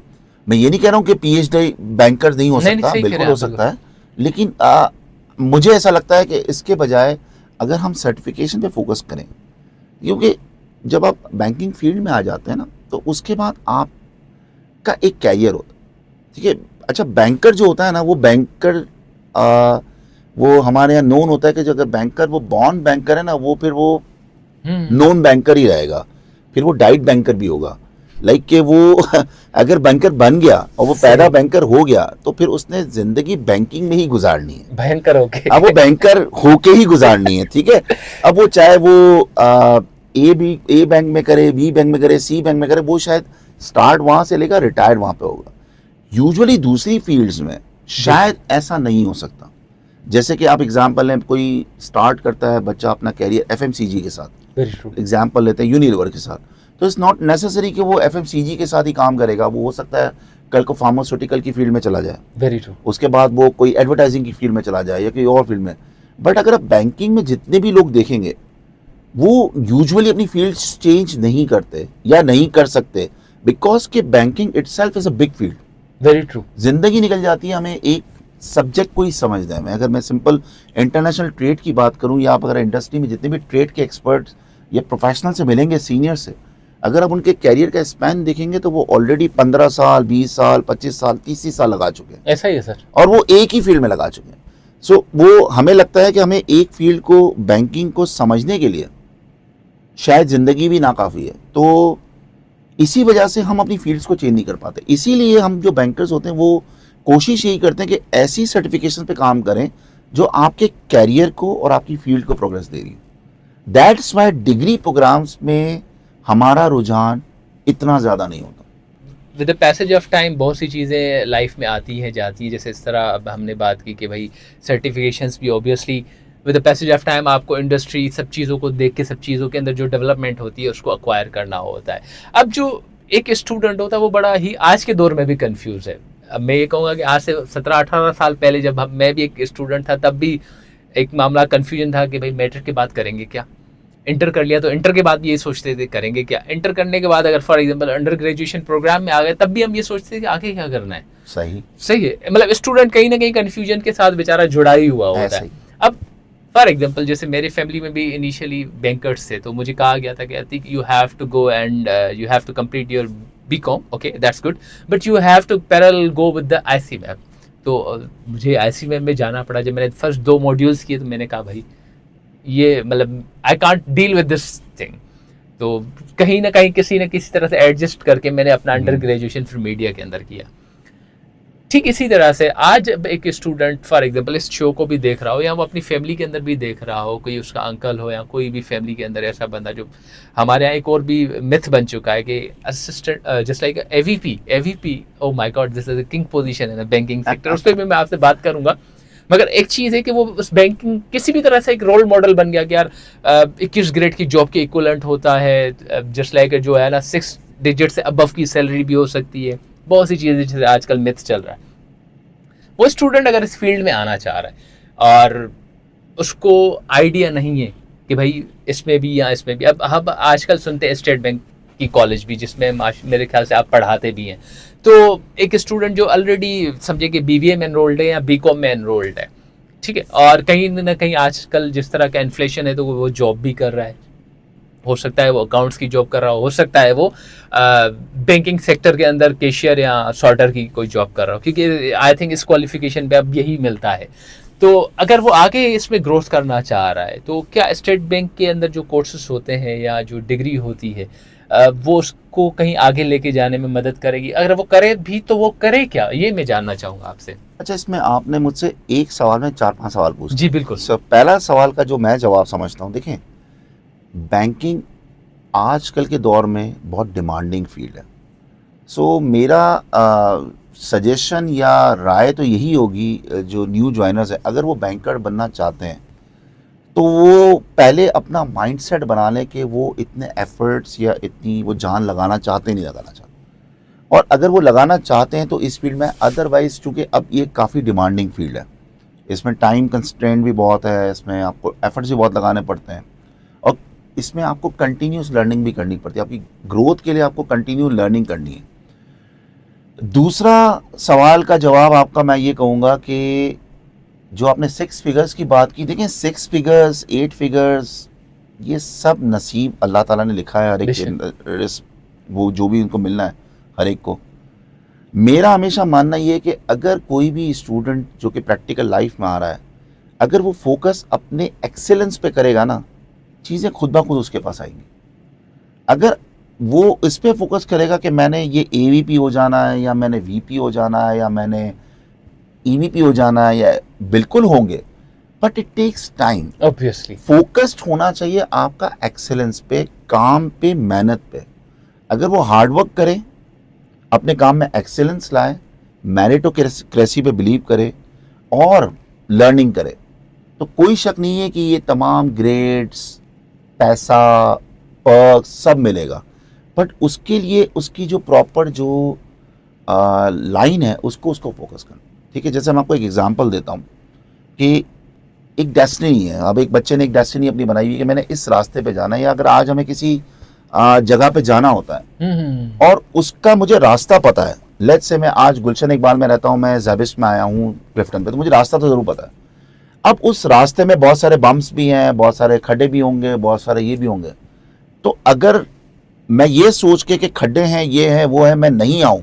Speaker 2: मैं ये नहीं कह रहा हूं कि पीएचडी बैंकर नहीं हो
Speaker 1: नहीं,
Speaker 2: सकता,
Speaker 1: सही कह
Speaker 2: बिल्कुल
Speaker 1: रहे
Speaker 2: हो
Speaker 1: हैं आप,
Speaker 2: सकता है, लेकिन मुझे ऐसा लगता है कि इसके बजाय अगर हम सर्टिफिकेशन पे फोकस करें, क्योंकि जब आप बैंकिंग फील्ड में आ जाते हैं ना, तो उसके बाद आपका एक कैरियर होता है। ठीक है, अच्छा, बैंकर जो होता है ना, वो बैंकर वो हमारे यहाँ नोन होता है कि जो अगर बैंकर वो बॉर्न बैंकर है ना, वो फिर वो नॉन बैंकर ही रहेगा, फिर वो डाइट बैंकर भी होगा। लाइक कि वो अगर बैंकर बन गया और वो पैदा बैंकर हो गया, तो फिर उसने जिंदगी बैंकिंग में ही गुजारनी है,
Speaker 1: भयंकर होके।
Speaker 2: अब वो बैंकर होके ही गुजारनी है। ठीक है, अब वो चाहे वो ए बैंक में करे, बी बैंक में करे, सी बैंक में करे, वो शायद स्टार्ट वहां से लेकर रिटायर्ड वहां पे होगा। यूजुअली दूसरी फील्ड्स में शायद ऐसा नहीं हो सकता। जैसे कि आप एग्जांपल लें, कोई स्टार्ट करता है बच्चा अपना कैरियर एफएमसीजी के साथ,
Speaker 1: वेरी ट्रू।
Speaker 2: एग्जांपल लेते हैं यूनिलीवर के साथ, तो इट्स नॉट नेसेसरी कि वो एफएमसीजी के साथ ही काम करेगा, वो हो सकता है कल को फार्मास्यूटिकल की फील्ड में चला जाए,
Speaker 1: वेरी ट्रू।
Speaker 2: उसके बाद वो कोई एडवर्टाइजिंग की फील्ड में चला जाए या कोई और फील्ड में। बट अगर आप बैंकिंग में जितने भी लोग देखेंगे, वो यूजुअली अपनी फील्ड चेंज नहीं करते या नहीं कर सकते, बिकॉज कि banking itself is a big field.
Speaker 1: Very true.
Speaker 2: जिंदगी निकल जाती है हमें एक सब्जेक्ट को ही समझने में। अगर मैं सिंपल इंटरनेशनल ट्रेड की बात करूं, या आप अगर इंडस्ट्री में जितने भी ट्रेड के एक्सपर्ट्स या प्रोफेशनल से मिलेंगे, सीनियर से, अगर आप उनके कैरियर का स्पैन देखेंगे, तो वो ऑलरेडी 15 साल, 20 साल, 25 साल, 30 साल लगा चुके हैं,
Speaker 1: ऐसा ही है सर।
Speaker 2: और वो एक ही फील्ड में लगा चुके हैं। सो वो हमें लगता है कि हमें एक फील्ड को, बैंकिंग को समझने के लिए शायद ज़िंदगी भी नाकाफ़ी है। तो इसी वजह से हम अपनी फील्ड्स को चेंज नहीं कर पाते। इसीलिए हम जो बैंकर्स होते हैं वो कोशिश यही करते हैं कि ऐसी सर्टिफिकेशन पे काम करें जो आपके कैरियर को और आपकी फील्ड को प्रोग्रेस दे रही है। दैट्स वाई डिग्री प्रोग्राम्स में हमारा रुझान इतना ज़्यादा नहीं होता।
Speaker 1: With the passage of time बहुत सी चीज़ें लाइफ में आती हैं, जाती हैं, जैसे इस तरह अब हमने बात की कि भाई सर्टिफिकेशंस भी obviously with the passage of time आपको इंडस्ट्री सब चीज़ों को देख के, सब चीज़ों के अंदर जो डेवलपमेंट होती है उसको अक्वायर करना होता है। अब जो एक स्टूडेंट होता है वो बड़ा ही आज के दौर में भी कंफ्यूज है। अब मैं ये कहूँगा कि आज से 17-18 साल पहले जब मैं भी एक स्टूडेंट था, तब भी एक मामला कन्फ्यूजन था कि भाई मैट्रिक के बाद करेंगे क्या, इंटर कर लिया तो इंटर के बाद भी ये सोचते थे करेंगे क्या, इंटर करने के बाद अगर for example under graduation program में आ गए तब भी हम ये सोचते थे कि आगे क्या करना है। सही है, मतलब स्टूडेंट कहीं ना कहीं कंफ्यूजन के साथ बेचारा जुड़ा ही हुआ होता है। अब फॉर एग्जांपल जैसे मेरी फैमिली में भी इनिशियली बैंकर्स थे, तो मुझे कहा गया था कि I think you have to go and you have to complete your BCom, okay that's good, but you have to parallel go with the ICMM. तो मुझे आईसीएमएम में जाना पड़ा। जब मैंने फर्स्ट 2 मॉड्यूल्स किए तो मैंने कहा भाई ये मतलब I can't deal with this thing. तो कहीं ना कहीं किसी न किसी तरह से एडजस्ट करके मैंने अपना अंडर ग्रेजुएशन फिर मीडिया के अंदर किया। ठीक इसी तरह से आज एक स्टूडेंट फॉर एग्जांपल इस शो को भी देख रहा हो, या वो अपनी फैमिली के अंदर भी देख रहा हो, कोई उसका अंकल हो या कोई भी फैमिली के अंदर ऐसा बंदा, जो हमारे यहाँ एक और भी मिथ बन चुका है कि assistant just like AVP, oh my God, this is a king position in banking sector. उस पर भी मैं आपसे बात करूंगा। मगर एक चीज़ है कि वो उस बैंकिंग किसी भी तरह से एक रोल मॉडल बन गया कि यार 21 ग्रेड की जॉब के इक्वलेंट होता है, जस्ट लाइक जो है ना 6 डिजिट से अबव की सैलरी भी हो सकती है, बहुत सी चीज़ें जैसे आजकल मिथ चल रहा है। वो स्टूडेंट अगर इस फील्ड में आना चाह रहा है और उसको आइडिया नहीं है कि भाई इसमें भी या इसमें भी, अब हम आजकल सुनते हैं स्टेट बैंक की कॉलेज भी, जिसमें मेरे ख्याल से आप पढ़ाते भी हैं, तो एक स्टूडेंट जो ऑलरेडी समझे कि बीबीए में एनरोल्ड है या बीकॉम में एनरोल्ड है, ठीक है, और कहीं ना कहीं आजकल जिस तरह का इन्फ्लेशन है तो वो जॉब भी कर रहा है, हो सकता है वो अकाउंट्स की जॉब कर रहा हो सकता है वो बैंकिंग सेक्टर के अंदर कैशियर या सॉर्टर की कोई जॉब कर रहा हो, क्योंकि आई थिंक इस क्वालिफिकेशन पे अब यही मिलता है। तो अगर वो आगे इसमें ग्रोथ करना चाह रहा है तो क्या स्टेट बैंक के अंदर जो कोर्सेज होते हैं या जो डिग्री होती है वो उसको कहीं आगे लेके जाने में मदद करेगी? अगर वो करे भी तो वो करे क्या, ये मैं जानना चाहूँगा आपसे।
Speaker 2: अच्छा, इसमें आपने मुझसे एक सवाल में 4-5 सवाल पूछे।
Speaker 1: जी बिल्कुल।
Speaker 2: पहला सवाल का जो मैं जवाब समझता हूँ, देखें, बैंकिंग आजकल के दौर में बहुत डिमांडिंग फील्ड है। सो मेरा सजेशन या राय तो यही होगी, जो न्यू ज्वाइनर्स है अगर वो बैंकर बनना चाहते हैं तो वो पहले अपना माइंडसेट बना लें कि वो इतने एफर्ट्स या इतनी वो जान लगाना चाहते नहीं लगाना चाहते, और अगर वो लगाना चाहते हैं तो इस फील्ड में, अदरवाइज चूँकि अब ये काफ़ी डिमांडिंग फील्ड है, इसमें टाइम कंस्ट्रेंट भी बहुत है, इसमें आपको एफर्ट्स भी बहुत लगाने पड़ते हैं, और इसमें आपको कंटिन्यूस लर्निंग भी करनी पड़ती है। आपकी ग्रोथ के लिए आपको कंटिन्यू लर्निंग करनी है। दूसरा सवाल का जवाब आपका मैं ये कहूँगा कि जो आपने 6 फिगर्स की बात की, देखें 6 फिगर्स 8 फिगर्स ये सब नसीब अल्लाह ताला ने लिखा है हर एक के, वो जो भी उनको मिलना है हर एक को। मेरा हमेशा मानना ये है कि अगर कोई भी स्टूडेंट जो कि प्रैक्टिकल लाइफ में आ रहा है, अगर वो फोकस अपने एक्सेलेंस पे करेगा ना, चीज़ें खुद ब खुद उसके पास आएंगी। अगर वो इस पे फोकस करेगा कि मैंने ये एवीपी हो जाना है या मैंने वीपी हो जाना है या मैंने ईवीपी हो जाना है, या बिल्कुल होंगे, but it takes time.
Speaker 1: Obviously
Speaker 2: focused होना चाहिए आपका एक्सेलेंस पे, काम पे, मेहनत पे। अगर वो हार्ड वर्क करे, अपने काम में एक्सेलेंस लाए, मेरिटोक्रेसी पे बिलीव करे और लर्निंग करे, तो कोई शक नहीं है कि ये तमाम ग्रेड्स, पैसा, पर्क्स सब मिलेगा। बट उसके लिए उसकी जो प्रॉपर जो लाइन है उसको फोकस करना, ठीक है। जैसे मैं आपको एक एग्जांपल देता हूँ कि एक डेस्टिनी है, अब एक बच्चे ने एक डेस्टिनी अपनी बनाई हुई है कि मैंने इस रास्ते पे जाना है, या अगर आज हमें किसी जगह पे जाना होता है और उसका मुझे रास्ता पता है, लेट्स से मैं आज गुलशन इकबाल में रहता हूँ, मैं ज़ेबिस्ट में आया हूँ क्लिफ्टन पे, तो मुझे रास्ता तो ज़रूर पता है। अब उस रास्ते में बहुत सारे बम्प्स भी हैं, बहुत सारे खड्डे भी होंगे, बहुत सारे ये भी होंगे, तो अगर मैं ये सोच के कि खड्डे हैं, ये है, वो है, मैं नहीं आऊँ,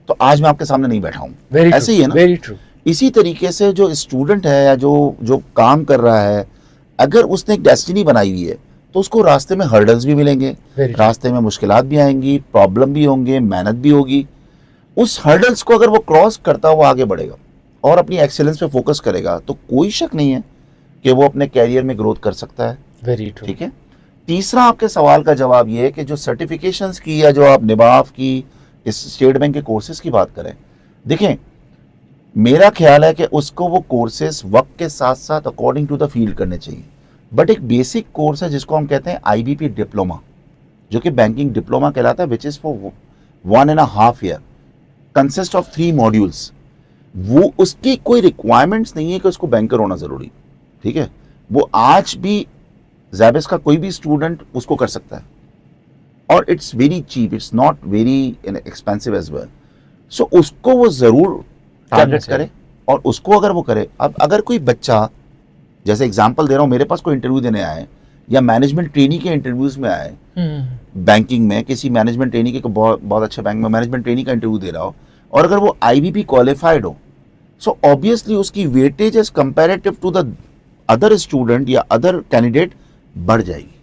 Speaker 2: तो आज मैं आपके सामने नहीं बैठा हूँ। ऐसे ही है ना।
Speaker 1: Very true.
Speaker 2: इसी तरीके से जो स्टूडेंट है या जो काम कर रहा है, अगर उसने एक डेस्टिनी बनाई हुई है तो उसको रास्ते में हर्डल्स भी मिलेंगे, रास्ते में मुश्किलात भी आएंगी, प्रॉब्लम भी होंगे, मेहनत भी होगी। उस हर्डल्स को अगर वो क्रॉस करता हुआ आगे बढ़ेगा और अपनी एक्सेलेंस पे फोकस करेगा, तो कोई शक नहीं है कि वो अपने कैरियर में ग्रोथ कर सकता है।
Speaker 1: Very true.
Speaker 2: ठीक है। तीसरा आपके सवाल का जवाब ये है कि जो सर्टिफिकेशंस की या जो आप निबाफ की, इस स्टेट बैंक के कोर्सेज की बात करें, देखें मेरा ख्याल है कि उसको वो कोर्सेज वक्त के साथ साथ अकॉर्डिंग टू द फील्ड करने चाहिए। बट एक बेसिक कोर्स है जिसको हम कहते हैं IBP डिप्लोमा, जो कि बैंकिंग डिप्लोमा कहलाता है, which is for 1.5 year, consist of 3 modules. वो उसकी कोई रिक्वायरमेंट्स नहीं है कि उसको बैंकर होना ज़रूरी, ठीक है। वो आज भी ज़ेबिस का कोई भी स्टूडेंट उसको कर सकता है, और it's very cheap, it's not very expensive as well. So उसको वो ज़रूर टारगेट करे, और उसको अगर वो करे, अब अगर कोई बच्चा, जैसे एग्जांपल दे रहा हूँ, मेरे पास कोई इंटरव्यू देने आए या मैनेजमेंट ट्रेनी के इंटरव्यूज में आए, बैंकिंग में किसी मैनेजमेंट ट्रेनी के बहुत अच्छे बैंक में मैनेजमेंट ट्रेनी का इंटरव्यू दे रहा हो, और अगर वो IBP क्वालिफाइड हो, सो ऑब्वियसली उसकी weightage as comparative to the other student या अदर कैंडिडेट बढ़ जाएगी।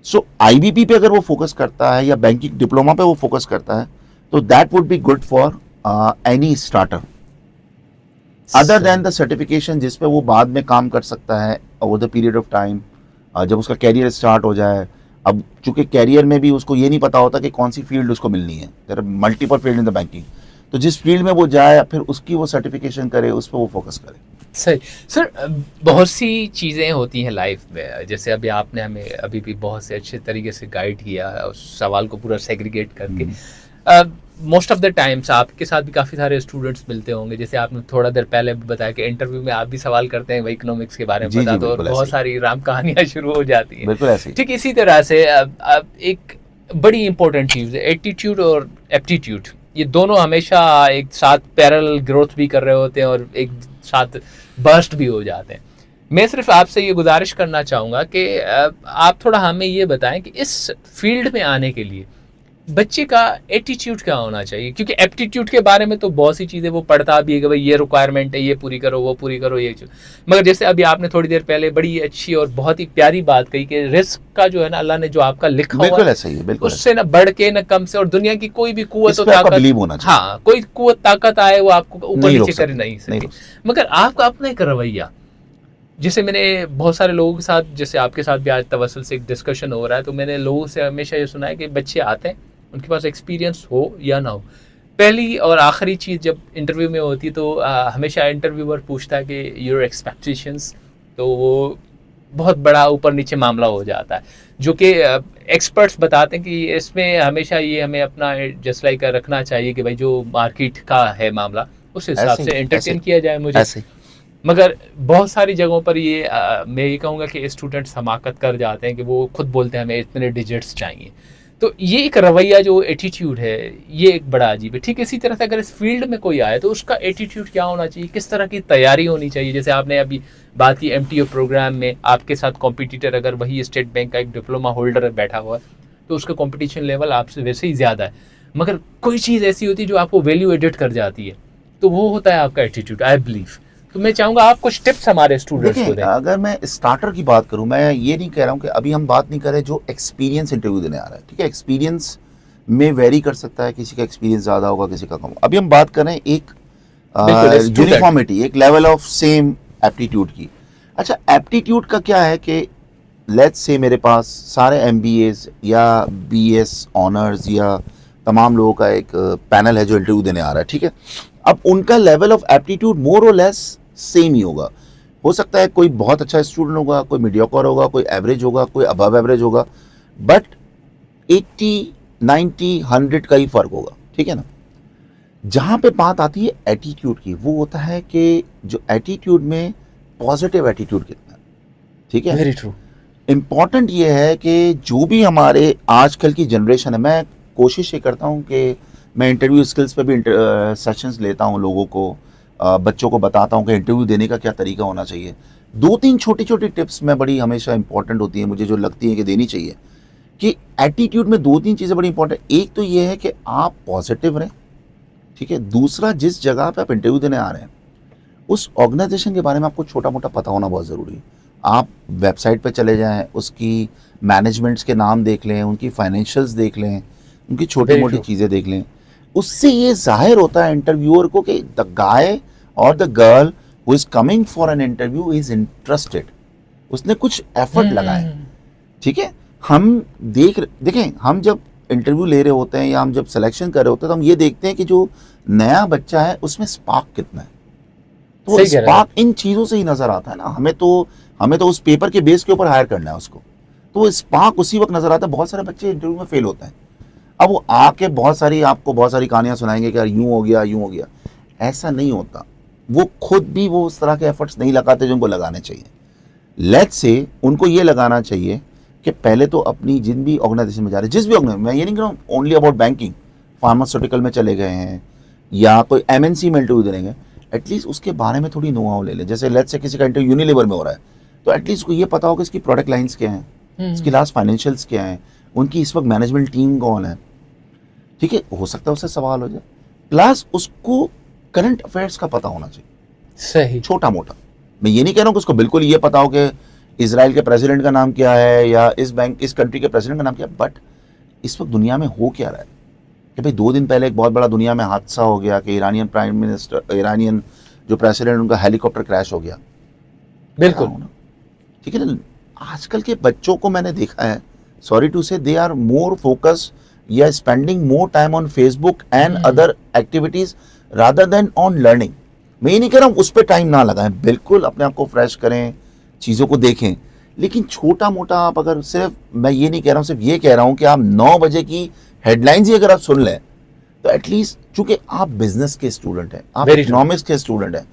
Speaker 2: सो IBP पे अगर वो फोकस करता है या बैंकिंग डिप्लोमा पे वो फोकस करता है, तो that would be good for any starter, other than the certification जिस पे वो बाद में काम कर सकता है over the period of time, जब उसका कैरियर स्टार्ट हो जाए। अब चूंकि कैरियर में भी उसको ये नहीं पता होता कि कौन सी फील्ड उसको मिलनी है, there are multiple field in the banking, तो जिस फील्ड में वो जाए फिर उसकी वो सर्टिफिकेशन करे, उस पर वो फोकस करे।
Speaker 1: सही सर, बहुत सी चीज़ें होती हैं लाइफ में, जैसे अभी आपने हमें अभी भी बहुत से अच्छे तरीके से गाइड किया उस सवाल को पूरा सेग्रीगेट करके। मोस्ट ऑफ द टाइम्स आपके साथ भी काफ़ी सारे स्टूडेंट्स मिलते होंगे, जैसे आपने थोड़ा देर पहले भी बताया कि इंटरव्यू में आप भी सवाल करते हैं भाई इकोनॉमिक्स के बारे में
Speaker 2: जी
Speaker 1: बता
Speaker 2: जी,
Speaker 1: दो, और
Speaker 2: बिल्कुल ऐसे
Speaker 1: बहुत
Speaker 2: ही,
Speaker 1: सारी राम कहानियाँ शुरू हो जाती हैं।
Speaker 2: बिल्कुल ऐसे ही।
Speaker 1: ठीक इसी तरह से अब एक बड़ी इंपॉर्टेंट चीज़ है एटीट्यूड और एप्टीट्यूड, ये दोनों हमेशा एक साथ पैरेलल ग्रोथ भी कर रहे होते हैं और एक साथ बर्स्ट भी हो जाते हैं। मैं सिर्फ आपसे ये गुजारिश करना चाहूँगा कि आप थोड़ा हमें ये बताएं कि इस फील्ड में आने के लिए बच्चे का एटीट्यूड क्या होना चाहिए, क्योंकि एप्टीट्यूड के बारे में तो बहुत सी चीज़ें वो पढ़ता भी है कि भाई ये रिक्वायरमेंट है, ये पूरी करो, वो पूरी करो, ये चीज़। मगर जैसे अभी आपने थोड़ी देर पहले बड़ी अच्छी और बहुत ही प्यारी बात कही कि रिस्क का जो है ना, अल्लाह ने जो आपका लिखा हुआ
Speaker 2: बिल्कुल
Speaker 1: है
Speaker 2: ऐसा ही है, बिल्कुल
Speaker 1: उससे ना बढ़ के ना कम से, और दुनिया की कोई भी कुवत
Speaker 2: इस
Speaker 1: और
Speaker 2: पे आपका
Speaker 1: ताकत,
Speaker 2: बिलीव होना चाहिए,
Speaker 1: हाँ कोई कुवत ताकत आए वो आपको ऊपर
Speaker 2: नहीं रोक
Speaker 1: नीचे कर
Speaker 2: सकते,
Speaker 1: नहीं
Speaker 2: नहीं
Speaker 1: सके।
Speaker 2: रोक सकते।
Speaker 1: मगर आपका अपना एक रवैया, जैसे मैंने बहुत सारे लोगों के साथ, जैसे आपके साथ भी आज तवसल से एक डिस्कशन हो रहा है, तो मैंने लोगों से हमेशा ये सुना है कि बच्चे आते हैं, उनके पास एक्सपीरियंस हो या ना हो, पहली और आखिरी चीज़ जब इंटरव्यू में होती है तो हमेशा इंटरव्यूअर पूछता है कि योर एक्सपेक्टेशंस, तो वो बहुत बड़ा ऊपर नीचे मामला हो जाता है, जो कि एक्सपर्ट्स बताते हैं कि इसमें हमेशा ये हमें अपना जस्ट लाइक रखना चाहिए कि भाई जो मार्केट का है मामला उस हिसाब
Speaker 2: ऐसे
Speaker 1: से
Speaker 2: ही, ऐसे
Speaker 1: एंटरटेन
Speaker 2: ही,
Speaker 1: किया जाए मुझे।
Speaker 2: ऐसे ही।
Speaker 1: मगर बहुत सारी जगहों पर ये मैं ये कहूँगा कि स्टूडेंट्स हमाकत कर जाते हैं कि वो खुद बोलते हैं हमें इतने डिजिट्स चाहिए। तो ये एक रवैया जो एटीट्यूड है ये एक बड़ा अजीब है। ठीक इसी तरह से अगर इस फील्ड में कोई आए तो उसका एटीट्यूड क्या होना चाहिए, किस तरह की तैयारी होनी चाहिए। जैसे आपने अभी बात की एमटीओ प्रोग्राम में आपके साथ कॉम्पिटिटर अगर वही स्टेट बैंक का एक डिप्लोमा होल्डर बैठा हुआ है तो उसका कॉम्पिटिशन लेवल आपसे वैसे ही ज़्यादा है, मगर कोई चीज़ ऐसी होती है जो आपको वैल्यू एडिट कर जाती है, तो वो होता है आपका एटीट्यूड, आई बिलीव। तो मैं चाहूँगा आप कुछ टिप्स हमारे स्टूडेंट्स को
Speaker 2: देखिए,
Speaker 1: दें।
Speaker 2: अगर मैं स्टार्टर की बात करूं, मैं ये नहीं कह रहा हूं कि अभी हम बात नहीं कर रहे जो एक्सपीरियंस इंटरव्यू देने आ रहा है, ठीक है, एक्सपीरियंस में वेरी कर सकता है, किसी का एक्सपीरियंस ज़्यादा होगा, किसी का कम। अभी हम बात कर रहे हैं एक
Speaker 1: बिल्कुल स्टूडेंट।
Speaker 2: यूनिफॉर्मिटी, एक लेवल ऑफ सेम एप्टीट्यूड की। अच्छा, एप्टीट्यूड का क्या है कि लेट्स से मेरे पास सारे एमबीएस या बीएस ऑनर्स या तमाम लोगों का एक पैनल है जो इंटरव्यू देने आ रहा है, ठीक है। अब उनका लेवल ऑफ एप्टीट्यूड मोर और लेस सेम ही होगा। हो सकता है कोई बहुत अच्छा स्टूडेंट होगा, कोई मीडियोकर होगा, कोई एवरेज होगा, कोई अबव एवरेज होगा, बट 80 90 100 का ही फर्क होगा, ठीक है ना। जहां पे बात आती है एटीट्यूड की, वो होता है कि जो एटीट्यूड में पॉजिटिव एटीट्यूड कितना है, ठीक है।
Speaker 1: Very true.
Speaker 2: इम्पॉर्टेंट ये है कि जो भी हमारे आजकल की जनरेशन है, मैं कोशिश ये करता हूँ कि मैं इंटरव्यू स्किल्स पे भी सेशंस लेता हूँ, लोगों को बच्चों को बताता हूँ कि इंटरव्यू देने का क्या तरीका होना चाहिए। 2-3 छोटी छोटी टिप्स मैं बड़ी हमेशा इंपॉर्टेंट होती है मुझे, जो लगती है कि देनी चाहिए, कि एटीट्यूड में 2-3 चीज़ें बड़ी इंपॉर्टेंट। एक तो ये है कि आप पॉजिटिव रहें, ठीक है। दूसरा, जिस जगह पे आप इंटरव्यू देने आ रहे हैं उस ऑर्गेनाइजेशन के बारे में आपको छोटा मोटा पता होना बहुत ज़रूरी है। आप वेबसाइट पे चले जाएं, उसकी मैनेजमेंट्स के नाम देख लें, उनकी फाइनेंशियल्स देख लें, उनकी छोटी मोटी चीज़ें देख लें। उससे ये जाहिर होता है इंटरव्यूअर को कि द गाय और the girl who is coming for an interview is interested, उसने कुछ एफर्ट लगाए, ठीक है। हम देखें, हम जब इंटरव्यू ले रहे होते हैं या हम जब सिलेक्शन कर रहे होते हैं तो हम ये देखते हैं कि जो नया बच्चा है उसमें स्पार्क कितना है। तो स्पार्क इन चीज़ों से ही नज़र आता है ना। हमें तो उस पेपर के बेस के ऊपर हायर करना है उसको, तो वो स्पार्क उसी वक्त नज़र आता है। बहुत सारे बच्चे इंटरव्यू में फेल होते हैं, अब वो आके आपको बहुत सारी कहानियाँ सुनाएंगे कि यार यूँ हो गया। ऐसा नहीं होता, वो खुद भी वो उस तरह के एफर्ट्स नहीं लगाते जो उनको लगाने चाहिए। लेट्स से उनको ये लगाना चाहिए कि पहले तो अपनी जिन भी ऑर्गेनाइजेशन में जा रहे हैं, जिस भी ऑर्गेनाइजेशन, मैं ये नहीं कह रहा हूँ ओनली अबाउट बैंकिंग, फार्मास्यूटिकल में चले गए हैं या कोई एमएनसी में इंटरव्यू देंगे, एटलीस्ट उसके बारे में थोड़ी नो हाउ ले लें। जैसे लेट्स से किसी का इंटरव्यू यूनिलीवर में हो रहा है तो एटलीस्ट को ये पता हो कि इसकी प्रोडक्ट लाइन्स क्या हैं, इसकी लास्ट फाइनेंशियल्स क्या हैं, उनकी इस वक्त मैनेजमेंट टीम कौन है, ठीक है। हो सकता है उससे सवाल हो जाए, प्लस उसको करंट अफेयर्स का पता होना चाहिए,
Speaker 1: सही,
Speaker 2: छोटा मोटा। मैं ये नहीं कह रहा हूँ कि उसको बिल्कुल ये पता हो कि इजराइल के प्रेसिडेंट का नाम क्या है या इस कंट्री के प्रेसिडेंट का नाम क्या है, बट इस वक्त दुनिया में हो क्या रहा है। कि भाई 2 दिन पहले एक बहुत बड़ा दुनिया में हादसा हो गया कि ईरानियन जो प्रेसिडेंट, उनका हेलीकॉप्टर क्रैश हो गया,
Speaker 1: बिल्कुल,
Speaker 2: ठीक है ना। आजकल के बच्चों को मैंने देखा है, सॉरी टू से, दे आर मोर फोकस या spending more time on Facebook and other activities rather than on learning. मैं ये नहीं कह रहा हूँ उस पर टाइम ना लगाएं, बिल्कुल अपने आप को फ्रेश करें, चीज़ों को देखें, लेकिन छोटा मोटा आप अगर सिर्फ, मैं ये नहीं कह रहा हूँ, सिर्फ ये कह रहा हूँ कि आप 9 बजे की हेडलाइंस ही अगर आप सुन लें तो एटलीस्ट चूंकि आप बिजनेस के स्टूडेंट हैं, आप
Speaker 1: Very true.
Speaker 2: इकोनॉमिक्स के स्टूडेंट हैं,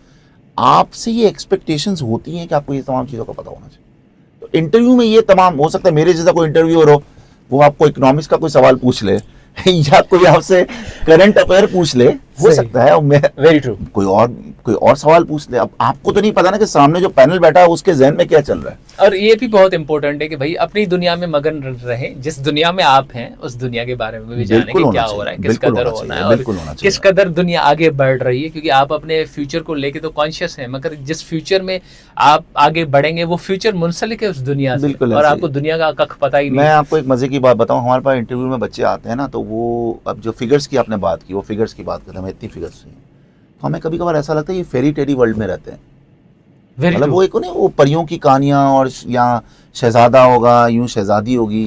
Speaker 2: आपसे ये एक्सपेक्टेशंस होती हैं कि आपको ये तमाम चीज़ों का पता होना चाहिए। तो इंटरव्यू में ये तमाम हो सकता है, मेरे जैसा कोई इंटरव्यूअर हो, वो आपको इकोनॉमिक्स का कोई सवाल पूछ ले या कोई आपसे करंट अफेयर पूछ ले, हो
Speaker 1: सही।
Speaker 2: सकता है, और मैं
Speaker 1: वेरी ट्रू।
Speaker 2: कोई और सवाल पूछ ले। अब आपको तो नहीं पता ना कि सामने जो पैनल बैठा है उसके जहन में क्या चल रहा है।
Speaker 1: और ये भी बहुत इंपॉर्टेंट है कि भाई अपनी दुनिया में मगन रहें, जिस दुनिया में आप हैं उस दुनिया के बारे में भी जानें
Speaker 2: बिल्कुल
Speaker 1: कि
Speaker 2: होना
Speaker 1: क्या
Speaker 2: चाहिए,
Speaker 1: हो रहा है, किस
Speaker 2: बिल्कुल
Speaker 1: कदर
Speaker 2: होना
Speaker 1: होना
Speaker 2: चाहिए,
Speaker 1: है और
Speaker 2: बिल्कुल होना
Speaker 1: किस
Speaker 2: चाहिए।
Speaker 1: कदर दुनिया आगे बढ़ रही है, क्योंकि आप अपने फ्यूचर को लेके तो कॉन्शियस हैं, मगर जिस फ्यूचर में आप आगे बढ़ेंगे वो फ्यूचर मुंसलिक है उस दुनिया से,
Speaker 2: बिल्कुल
Speaker 1: और
Speaker 2: ऐसे
Speaker 1: आपको
Speaker 2: ही।
Speaker 1: दुनिया का कख पता ही नहीं
Speaker 2: मैं
Speaker 1: है।
Speaker 2: आपको एक मजे की बात बताऊं, हमारे पास इंटरव्यू में बच्चे आते हैं ना, तो वो अब जो फिगर्स की आपने बात की, वो फिगर्स की बात करते हैं, हमें इतनी फिगर्स चाहिए, तो हमें कभी कभार ऐसा लगता है ये फेरी टेरी वर्ल्ड में रहते हैं।
Speaker 1: वेरी
Speaker 2: मतलब
Speaker 1: ट्रू।
Speaker 2: वो एक नहीं, वो परियों की कहानियां, और यहाँ शहजादा होगा, यूं शहजादी होगी।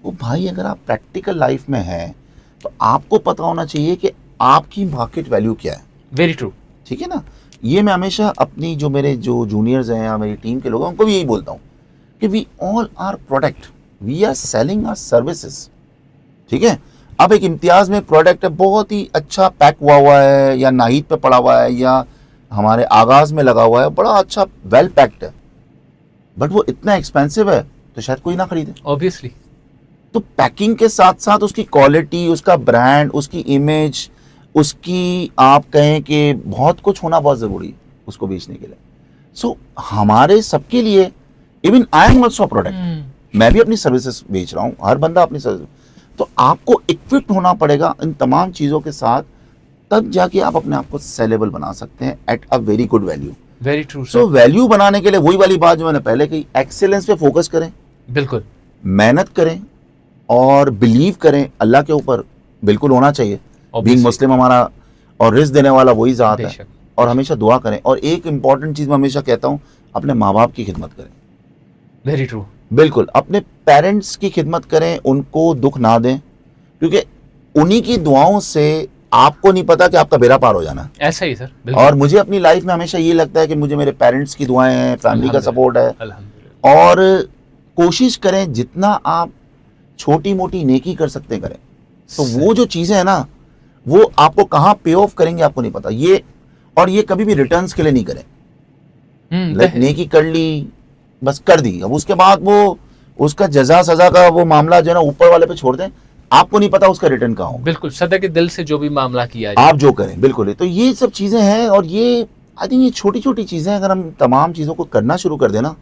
Speaker 2: वो भाई अगर आप प्रैक्टिकल लाइफ में हैं तो आपको पता होना चाहिए कि आपकी मार्केट वैल्यू क्या है।
Speaker 1: Very true.
Speaker 2: ठीक है ना। ये मैं हमेशा अपनी जो मेरे जो जूनियर्स हैं या मेरी टीम के लोग हैं उनको भी यही बोलता हूँ कि we all are product, we are selling or services. ठीक है। अब एक इम्तियाज में प्रोडक्ट है, बहुत ही अच्छा पैक हुआ है, या नाहिद पे पड़ा हुआ है, या हमारे आगाज में लगा हुआ है, बड़ा अच्छा वेल पैक्ड है, बट वो इतना एक्सपेंसिव है तो शायद कोई ना खरीदे।
Speaker 1: ऑब्वियसली।
Speaker 2: तो पैकिंग के साथ साथ उसकी क्वालिटी, उसका ब्रांड, उसकी इमेज, उसकी आप कहें कि बहुत कुछ होना बहुत ज़रूरी है उसको बेचने के लिए। सो हमारे सबके लिए, even I am also product, मैं भी अपनी सर्विसेज बेच रहा हूँ, हर बंदा अपनी सर्विस, तो आपको इक्विप्ड होना पड़ेगा इन तमाम चीज़ों के साथ, तब जाके आप अपने आप को सेलेबल बना सकते हैं at a very good value.
Speaker 1: Very true
Speaker 2: so value बनाने के लिए वही वाली बात जो मैंने पहले कही, एक्सेलेंस पे फोकस करें,
Speaker 1: बिल्कुल।
Speaker 2: मेहनत करें और बिलीव करें अल्लाह के ऊपर, बिल्कुल होना चाहिए। बीइंग मुस्लिम हमारा और रिस्क देने वाला वही ज़ात है,
Speaker 1: बेशक।
Speaker 2: और हमेशा दुआ करें। और एक इंपॉर्टेंट चीज़ मैं हमेशा कहता हूँ, अपने माँ बाप की खिदमत करें।
Speaker 1: Very true.
Speaker 2: बिल्कुल अपने पेरेंट्स की खिदमत करें, उनको दुख ना दें, क्योंकि उन्हीं की दुआओं से आपको नहीं पता कि आपका बेड़ा पार हो जाना है।
Speaker 1: ऐसा ही सर, बिल्कुल।
Speaker 2: और मुझे अपनी लाइफ में हमेशा ये लगता है कि मुझे मेरे पेरेंट्स की दुआएं हैं, फैमिली का सपोर्ट है,
Speaker 1: अल्हम्दुलिल्लाह।
Speaker 2: और कोशिश करें जितना आप छोटी मोटी नेकी कर सकते करें। तो वो जो चीज़ें हैं ना, वो आपको कहाँ पे ऑफ करेंगे आपको नहीं पता। ये, और ये कभी भी रिटर्न्स के लिए नहीं करें। लाइक नेकी कर ली, बस कर दी, अब उसके बाद वो उसका जजा सजा का वो मामला जो है ना ऊपर वाले पे छोड़ दें, आपको नहीं पता उसका रिटर्न कहाँ होगा।
Speaker 1: बिल्कुल सदा के दिल से जो भी मामला किया जाए
Speaker 2: आप जो करें, बिल्कुल। तो ये सब चीज़ें हैं, और ये आई थिंक ये छोटी छोटी चीज़ें अगर हम तमाम चीज़ों को करना शुरू कर देना,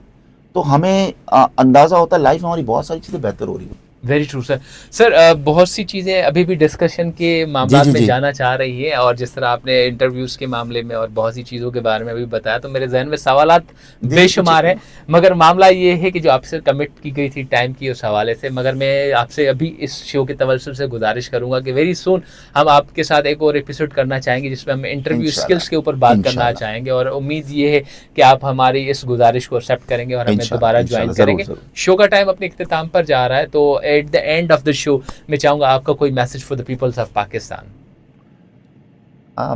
Speaker 2: तो हमें अंदाज़ा होता है लाइफ में हमारी बहुत सारी चीज़ें बेहतर हो रही है।
Speaker 1: Very true sir. सर बहुत सी चीज़ें अभी भी डिस्कशन के मामला में जाना चाह रही है, और जिस तरह आपने इंटरव्यूज़ के मामले में और बहुत सी चीज़ों के बारे में अभी बताया, तो मेरे जहन में सवालात बेशुमार है, मगर मामला ये है कि जो आपसे कमिट की गई थी टाइम की उस हवाले से, मगर मैं आपसे अभी इस शो के तवज्जुह से गुजारिश करूँगा कि वेरी सून हम आपके साथ एक और एपिसोड करना चाहेंगे जिसमें हम इंटरव्यू स्किल्स के ऊपर बात करना चाहेंगे, और उम्मीद ये है कि आप हमारी इस गुजारिश को एक्सेप्ट करेंगे और हमें दोबारा ज्वाइन करेंगे। शो का टाइम अपने इख्तिताम पर जा रहा है, तो at the end of the show मैं चाहूंगा आपका कोई message for the peoples of Pakistan.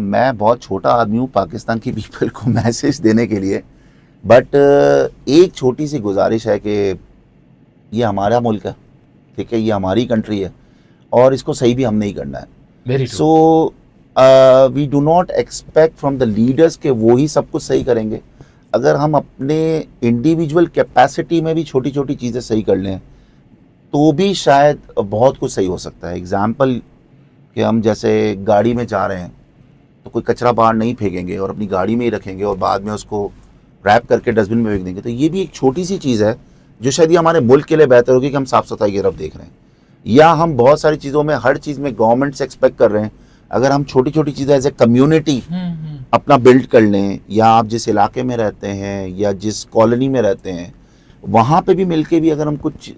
Speaker 2: मैं बहुत छोटा आदमी हूँ पाकिस्तान की पीपल को मैसेज देने के लिए, बट एक छोटी सी गुजारिश है कि ये हमारा मुल्क है, ठीक है, ये हमारी कंट्री है, और इसको सही भी हमने ही करना है। So we do not expect from the leaders के वो ही सब कुछ सही करेंगे। अगर हम अपने इंडिविजुअल कैपेसिटी में भी छोटी छोटी चीज़ें सही कर लें तो भी शायद बहुत कुछ सही हो सकता है। एग्जाम्पल कि हम जैसे गाड़ी में जा रहे हैं तो कोई कचरा बाहर नहीं फेंकेंगे और अपनी गाड़ी में ही रखेंगे और बाद में उसको रैप करके डस्टबिन में फेंक देंगे, तो ये भी एक छोटी सी चीज़ है जो शायद ये हमारे मुल्क के लिए बेहतर होगी कि हम साफ़ सफाई की तरफ देख रहे हैं। या हम बहुत सारी चीज़ों में, हर चीज़ में गवर्नमेंट से एक्सपेक्ट कर रहे हैं, अगर हम छोटी छोटी चीज़ें एज ए कम्युनिटी अपना बिल्ड कर लें, या आप जिस इलाके में रहते हैं या जिस कॉलोनी में रहते हैं वहाँ पे भी मिलके भी अगर हम कुछ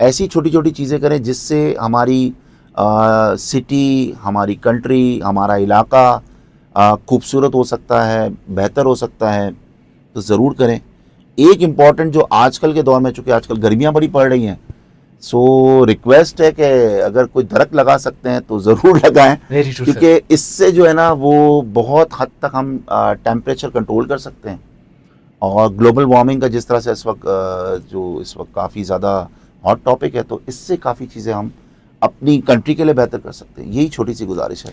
Speaker 2: ऐसी छोटी छोटी चीज़ें करें जिससे हमारी सिटी, हमारी कंट्री, हमारा इलाका खूबसूरत हो सकता है, बेहतर हो सकता है, तो ज़रूर करें। एक इम्पॉर्टेंट जो आजकल के दौर में, चूँकि आजकल गर्मियाँ बड़ी पड़ रही हैं, सो रिक्वेस्ट है कि अगर कोई दरख्त लगा सकते हैं तो ज़रूर लगाएं, क्योंकि इससे जो है ना वो बहुत हद तक हम टेम्परेचर कंट्रोल कर सकते हैं। और ग्लोबल वार्मिंग का जिस तरह से इस वक्त काफ़ी ज़्यादा हॉट टॉपिक है, तो इससे काफ़ी चीज़ें हम अपनी कंट्री के लिए बेहतर कर सकते हैं। यही छोटी सी गुजारिश है।